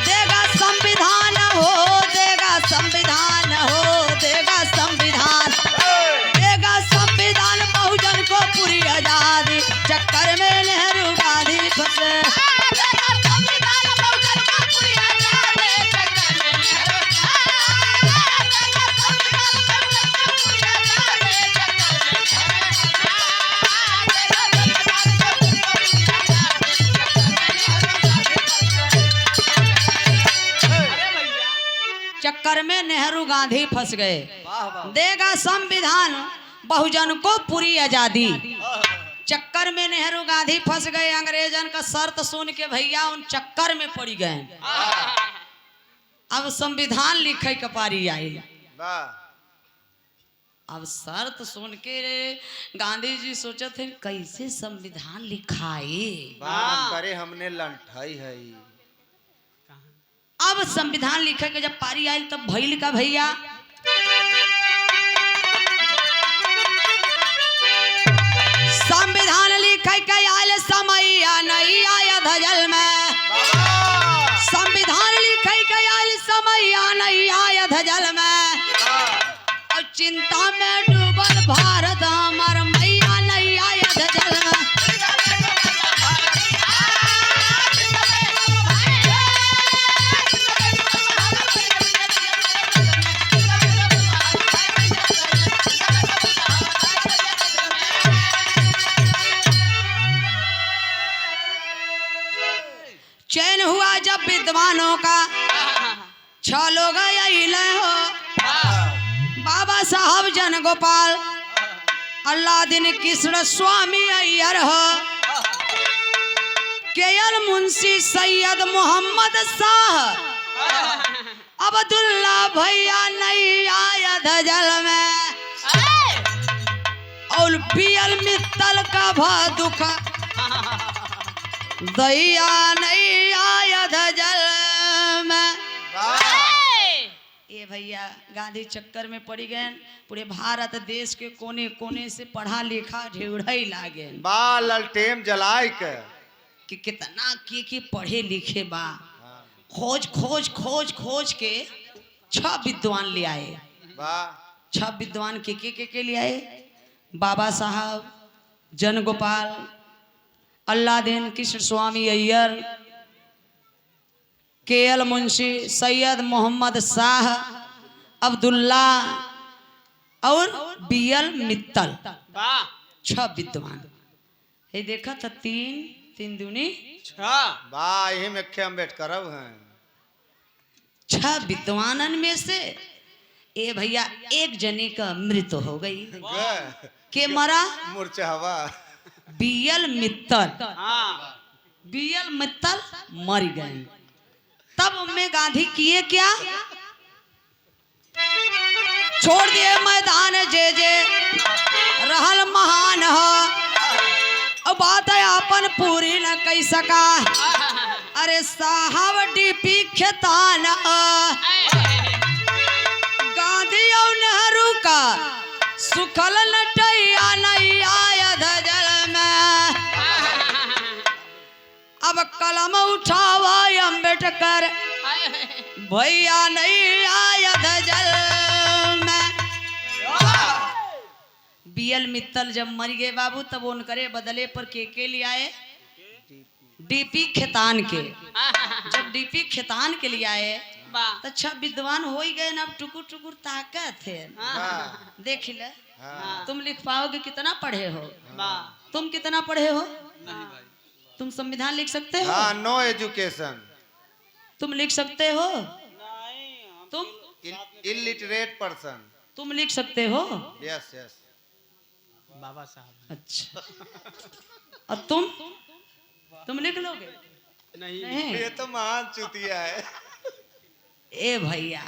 देगा संविधान हो देगा संविधान हो देगा संविधान देगा संविधान बहुजन को पूरी आजादी चक्कर में नेहरू गांधी फंसे। चक्कर में नेहरू गांधी फंस गए। देगा संविधान बहुजन को पूरी आजादी चक्कर में नेहरू गांधी फंस गए। अंग्रेजन का शर्त सुन के भैया उन चक्कर में पड़ी गए। अब संविधान लिखे के पारी आई। अब शर्त सुन के गांधी जी सोचे थे कैसे संविधान लिखाए। करे हमने लंठाई है। अब संविधान लिखे के जब पारी आई तब भइल का भैया संविधान लिखे के आयल समय नहीं आया धजल में। संविधान लिखे के आयल समय नहीं आया धजल में। और चिंता में डूबल भारत हमार मैया नहीं आया धजल में। चैन हुआ जब विद्वानों का 6 लोग अइले हो। बाबा साहब जन गोपाल अल्लादीन कृष्ण स्वामी अय्यर हो। केएल मुंशी सैयद मोहम्मद शाह अब्दुल्ला भैया नहीं आया धजल में। और पीएल मित्तल का दुख दैया नहीं आया धजल में। ये भैया गांधी चक्कर में पड़ी गए। पूरे भारत देश के कोने कोने से पढ़ा लिखा ढेउढ़ई लागे बा ललटेम जलाय के कि कितना के पढ़े लिखे बा। खोज खोज खोज खोज के 6 विद्वान ले आए। 6 विद्वान के ले आए। बाबा साहब जन गोपाल अल्लादीन कृष्ण स्वामी अय्यर केएल मुंशी सैयद मोहम्मद शाह अब्दुल्ला और बीएल मित्तल 6 विद्वान। ये देखा था 3 दूनी 6 यही में अम्बेडकर हैं। 6 विद्वानन में से ए भैया एक जने का मृत्यु हो गई। के मरा? मूर्छा हवा। बीएल मित्तल बीएल मित्तल मर गए। तब उनमें गांधी किए क्या? छोड़ दिए मैदान जे जे रहल महान हो। अब बात है अपन पूरी न कह सका। अरे साहब डीपी खेतान गांधी और नेहरू का सुखल लटैया नहीं आया धजल में। अब कलम उठावा अम्बेडकर भैया नहीं आया धजल में। बीएल मित्तल जब मर गए बाबू तब उनकरे बदले पर के लिए आए डीपी खेतान के। जब डीपी खेतान के लिए आए वाह तो अच्छा विद्वान हो ही गए ना, अब टुकुर टुकुर ताकत है। हाँ देख ले हाँ तुम लिख पाओगे कितना पढ़े हो, वाह तुम कितना पढ़े हो, नहीं भाई तुम संविधान लिख सकते हो, हाँ नो एजुकेशन तुम लिख सकते हो, नहीं तुम इलिटरेट पर्सन। तुम लिख सकते हो। यस यस बाबा साहब अच्छा और तुम लिख लोगे नहीं नहीं। ये तो महान चुतिया है। ए भैया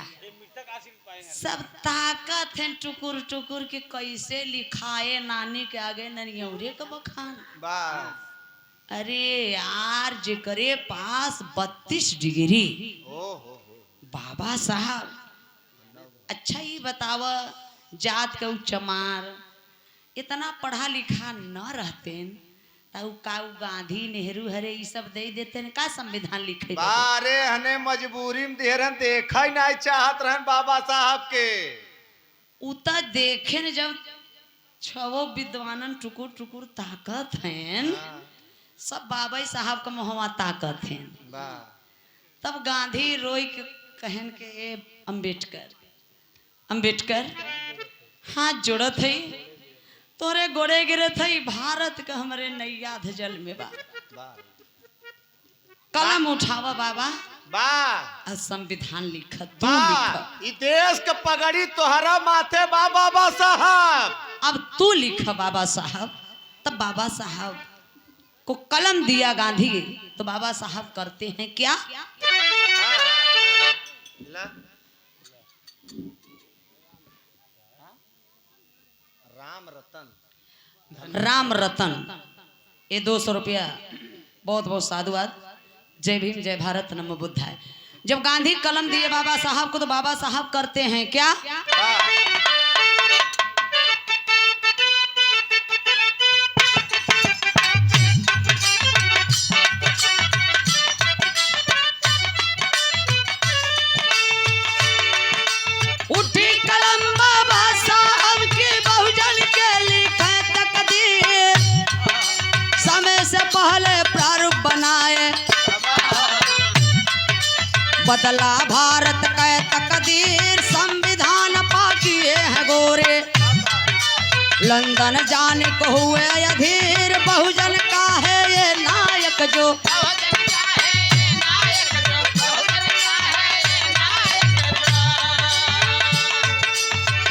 सब ताकत है टुकुर टुकुर के कैसे लिखाए नानी के आगे ननियौरे का बखान। बस अरे यार जेकरे पास 32 डिग्री ओ हो बाबा साहब, अच्छा ही बताव जात के चमार इतना पढ़ा लिखा न रहते का गांधी नेहरू हरे ये सब दे देते हैं का संविधान लिखे। बारे हने मजबूरी में देहरन देखा ही नहीं चाहत रहन बाबा साहब के। उता देखे न जब छवो विद्वानन टुकुर टुकुर ताकत हैं, सब बाबा साहब का मोहवा ताकत हैं। तब गांधी रोई के कहन के ए अम्बेडकर हाथ जोड़त है तोरे गोड़े गिरे थई भारत का हमरे नैया जल में बा, कलम उठावा बाबा बा संविधान लिखत तू बा लिख, ई देश के पगड़ी तोहरा माथे बा बाबा साहब। अब तू लिख बाबा साहब। तब बाबा साहब को कलम दिया गांधी तो बाबा साहब करते हैं क्या, राम रतन ये 200 रुपया बहुत बहुत साधुवाद। जय भीम जय भारत नमो बुद्धाय। जब गांधी कलम दिए बाबा साहब को तो बाबा साहब करते हैं क्या, उठी कलम बाबा साहब की बहुजन के लिखे तकदीर, समय से पहले प्रारूप बनाए बदला भारत का तकदीर, संविधान पाकिए हैं गोरे लंदन जाने को हुए अधीर, बहुजन का है ये नायक जो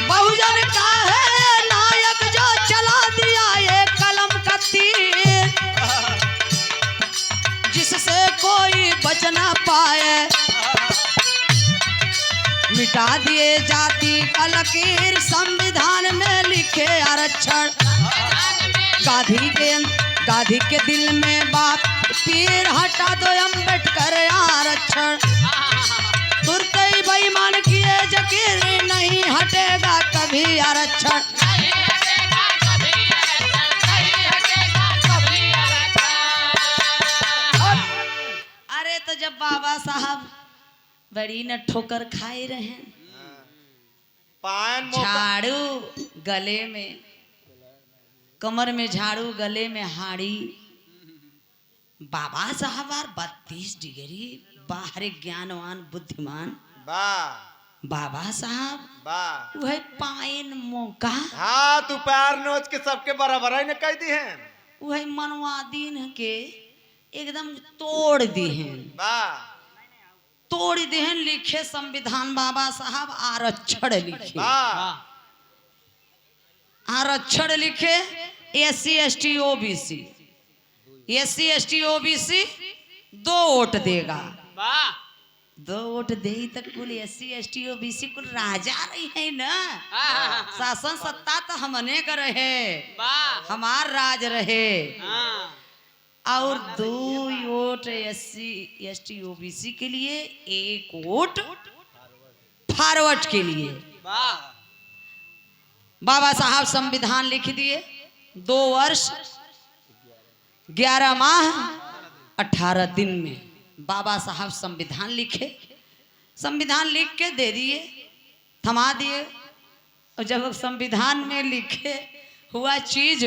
बहुजन का है नायक जो चला दिया ये कलम का तीर, जिससे कोई बच ना पाए मिटा दिए जाति का लकीर, संविधान में लिखे आरक्षण गांधी के दिल में बात पीर, हटा दो अम्बेडकर आरक्षण, तुरते ही बेईमान किए जकीर, नहीं हटेगा कभी आरक्षण। अरे तो जब बाबा साहब बड़ी न ठोकर खाए रहे, पान झाड़ू गले में, कमर में झाड़ू गले में हाड़ी, बाबा साहब और 32 डिग्री बाहर ज्ञानवान बुद्धिमान बा बाबा साहब बा वह पाइन मौका हाँ तू पैर नोच के सबके बराबर ही न कह दी हैं वह मनवा दीन के एकदम तोड़ दी हैं, बा तोड़ दी हैं। लिखे संविधान बाबा साहब आरक्षण लिखे, बा आरक्षण लिखे SC ST OBC, SC ST OBC 2 vote देगा, वाह 2 वोट दे तक कुल SC ST OBC कुल राजा नहीं है ना, शासन सत्ता तो हमने का रहे, वाह हमार राज रहे, हाँ और 2 वोट SC ST OBC के लिए, 1 वोट फॉरवर्ड के लिए। वाह बाबा साहब संविधान लिख दिए, 2 वर्ष 11 माह 18 दिन में बाबा साहब संविधान लिखे, संविधान लिख के दे दिए, थमा दिए। और जब संविधान में लिखे हुआ चीज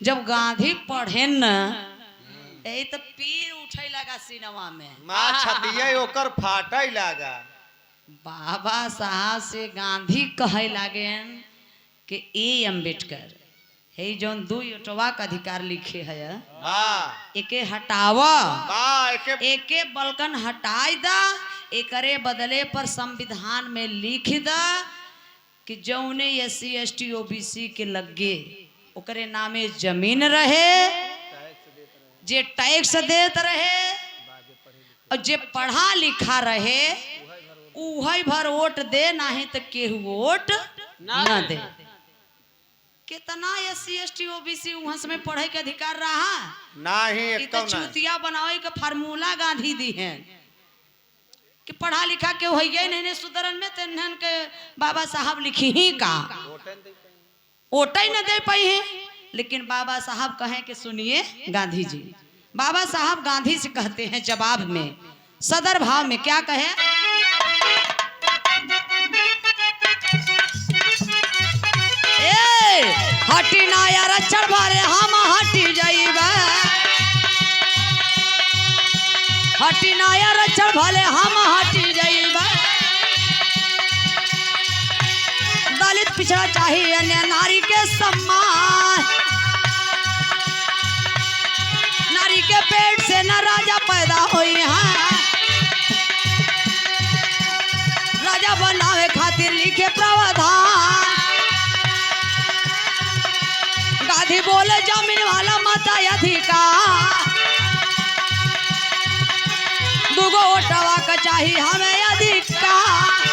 जब गांधी पढ़े न यही तो पीर उठे लगा सिनेमा में। माँ छतिया ओकर फाटै लागा। बाबा साहब से गांधी कहे लागे कि ए अम्बेडकर हे जौन 2 ओटवा का अधिकार लिखे है वाह एके हटावा वाह एके बलकन हटाई दा एकरे बदले पर संविधान में लिख दा कि जौने SC ST OBC के लगे ओकरे नामे जमीन रहे जे टैक्स देत रहे और जे पढ़ा लिखा रहे उही भर वोट दे नहीं तो केहू वोट न दे। कितना SC ST OBC वहां से में पढ़े के अधिकार रहा नहीं ये तो चूतिया बनावे के फार्मूला गांधी दी है कि पढ़ा लिखा के हो नहीं सुधरन में तेनहन के बाबा साहब लिखी ही का वोट ही न दे पाई है। लेकिन बाबा साहब कहें कि सुनिए गांधी जी, बाबा साहब गांधी से कहते हैं जवाब में सदर भाव में क्या कहे, हटी ना यार चढ़ भरे हम हटी जाइबा, हटी ना यार चढ़ भले हम हटी जाइबा, दलित पिछड़ा चाहिए अन्य नारी के सम्मान, नारी के पेट से न राजा पैदा हुई है, राजा बनावे खातिर लिखे प्रावधान, गांधी बोले जमीन वाला मताधिकार, दुगो ओटवा का चाहिए हमें अधिकार।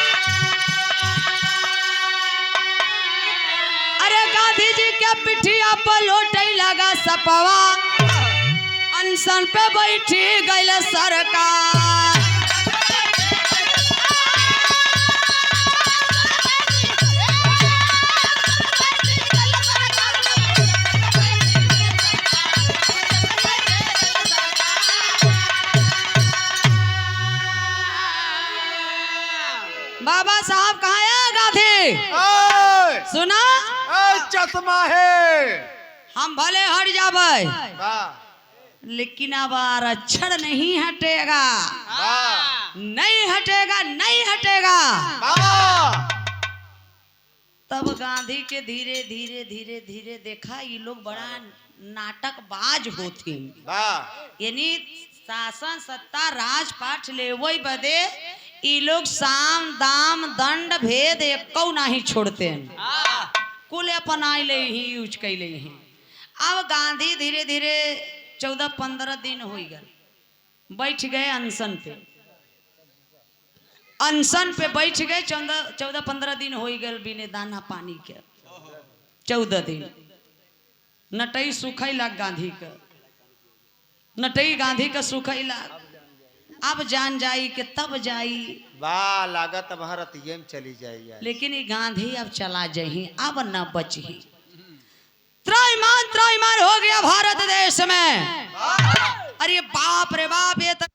अरे गांधी जी के पिठिया पर लोटे लगा सपवा, अनशन पे बैठी गई सरकार, बाबा साहब कहाँ है गांधी सुना चश्मा है हम भले हट जावे वाह लेकिन अब आरक्षण नहीं हटेगा, वाह नहीं हटेगा, नहीं हटेगा। वाह तब गांधी के धीरे धीरे धीरे धीरे देखा ये लोग बड़ा नाटकबाज होती, वाह यानी शासन सत्ता राजपाट लेवई बदे ये लोग साम दाम दंड भेद एको नहीं छोड़ते हैं, कुल अपनाई ले ही यूज कैले ही। अब गांधी धीरे धीरे 14-15 दिन हो गए बैठ गए अनशन पे, अनशन पे बैठ गए 14-15 दिन हो गए बिना दाना पानी के, 14 दिन नटई सुखई लग गांधी का, नटई गांधी का सुखई लग, अब जान जाई के तब जाई, वाह लागत भारत ये में चली जाइए, लेकिन ये गांधी अब चला जाही, अब न बची। त्राईमान हो गया भारत देश में। अरे बाप रे बाप ये तो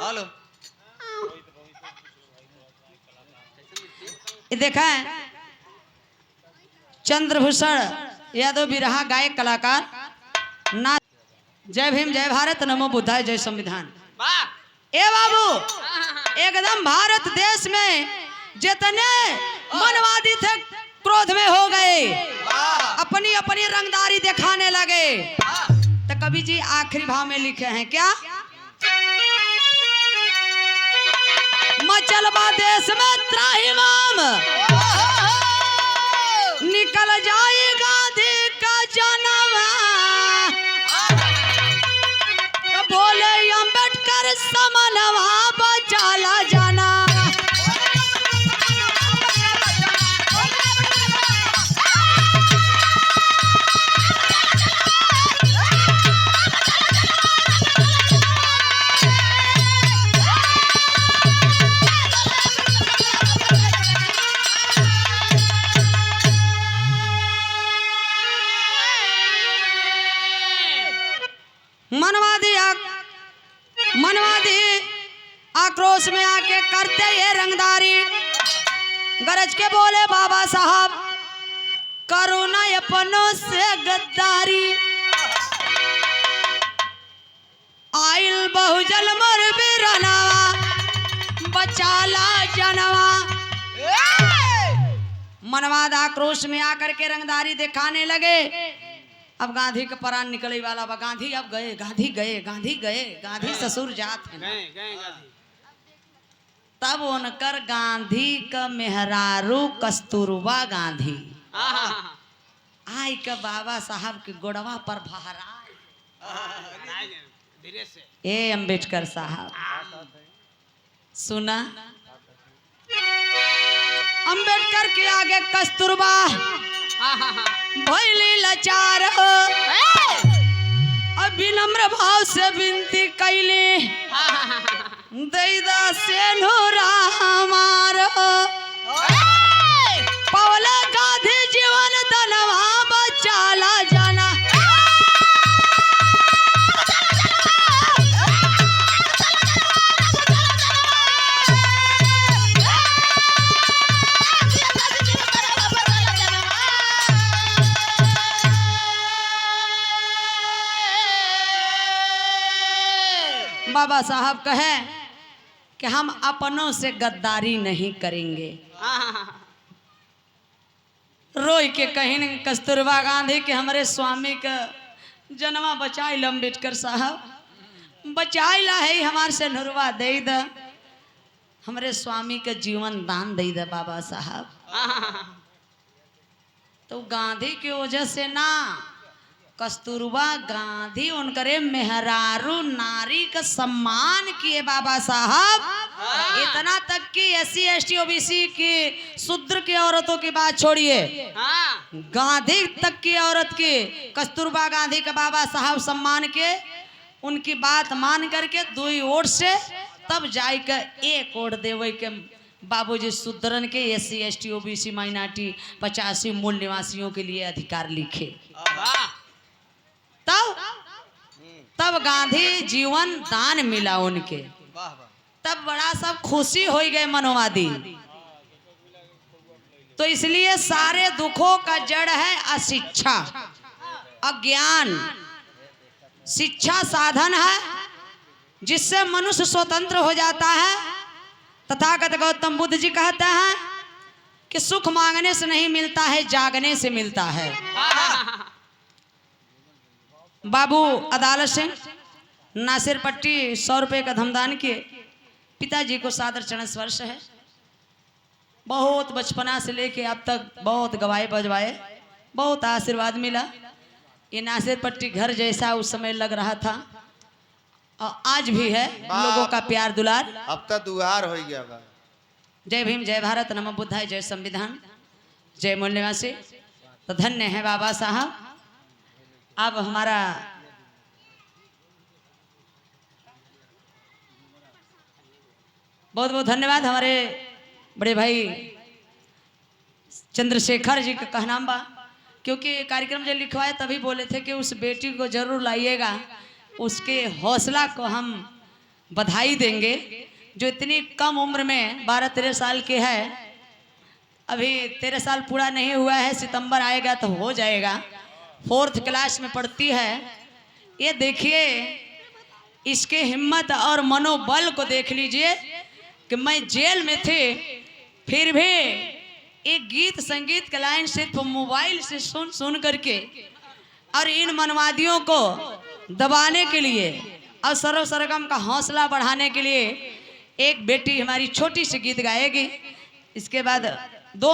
हेलो ये देखा है चंद्रभूषण यादव बिरहा गायक कलाकार ना, जय भीम जय भारत नमो बुद्धाय जय संविधान। ए बाबू एकदम भारत देश में जितने मनवादी थे क्रोध में हो गए, अपनी अपनी रंगदारी दिखाने लगे। तो कवि जी आखिरी भाव में लिखे हैं क्या, मचलबा देश में त्राहिमाम, निकल जाए गांधी का जन्म। तो बोले अम्बेडकर समनवा बचाला जाना। मनवादी आक्रोश में आके करते ये रंगदारी, गरज के बोले बाबा साहब करो ना अपनों से गद्दारी। आइल बहुजल मर बिरनवा बचाला जनवा। मनवाद आक्रोश में आकर के रंगदारी दिखाने लगे। अब गांधी का प्राण निकले वाला बा। गांधी अब गए, गांधी गए, गांधी गए, गांधी ससुर जात है। गए गए गांधी। तब उनकर गांधी का मेहरारू कस्तूरबा गांधी आई का बाबा साहब के गोड़वा पर भहराए। धीरे से ए अम्बेडकर साहब सुना, अम्बेडकर के आगे कस्तूरबा भइली लाचार, अब विनम्र भाव से विनती कैली दैदा से नूरा हमार। पवला गांधी जीवन धनवा बचाला जाना। बाबा साहब कहे कि हम अपनों से गद्दारी नहीं करेंगे। रोई के कहीं कस्तूरबा गांधी के हमारे स्वामी का जन्मा बचाइल अम्बेडकर साहब बचाइला है, हमारे से नरवा दे द, हमारे स्वामी का जीवन दान दे द बाबा साहब। तो गांधी की वजह से ना, कस्तूरबा गांधी उनकरे मेहरारू नारी का सम्मान किए बाबा साहब। इतना तक कि SC ST OBC की शूद्र की औरतों की बात छोड़िए, गांधी तक की औरत की कस्तूरबा गांधी का बाबा साहब सम्मान के उनकी बात मान करके 2 ओर से तब जाकर 1 ओर देवे के बाबूजी शूद्रन के SC ST OBC माइनॉरिटी 85 मूल निवासियों के लिए अधिकार लिखे। तब गांधी जीवन दान मिला उनके, तब बड़ा सब खुशी हो गए मनोवादी। तो इसलिए सारे दुखों का जड़ है अशिक्षा, अज्ञान। शिक्षा साधन है जिससे मनुष्य स्वतंत्र हो जाता है। तथागत गौतम बुद्ध जी कहते हैं कि सुख मांगने से नहीं मिलता है, जागने से मिलता है। बाबू अदालत से नासिर पट्टी 100 रुपये का धमदान किए। पिताजी को सादर चरण स्पर्श है। बहुत बचपना से लेके अब तक बहुत गवाए बजवाए, बहुत आशीर्वाद मिला। ये नासिर पट्टी घर जैसा उस समय लग रहा था और आज भी है लोगों का प्यार दुलार। अब तो दुआर हो गया बा। जय भीम, जय भारत, नमो बुद्धाय, जय संविधान, जय मूल निवासी। तो धन्य है बाबा साहब। अब हमारा बहुत बहुत धन्यवाद हमारे बड़े भाई चंद्रशेखर जी का कहना बा, क्योंकि कार्यक्रम जब लिखवाए तभी बोले थे कि उस बेटी को जरूर लाइएगा, उसके हौसला को हम बधाई देंगे जो इतनी कम उम्र में 12-13 साल के है। अभी 13 साल पूरा नहीं हुआ है, सितंबर आएगा तो हो जाएगा। 4th क्लास में पढ़ती है। ये देखिए इसके हिम्मत और मनोबल को देख लीजिए कि मैं जेल में थे फिर भी एक गीत संगीत का लाइन सिर्फ मोबाइल से सुन करके और इन मनवादियों को दबाने के लिए और सरव सरगम का हौसला बढ़ाने के लिए एक बेटी हमारी छोटी सी गीत गाएगी, इसके बाद 2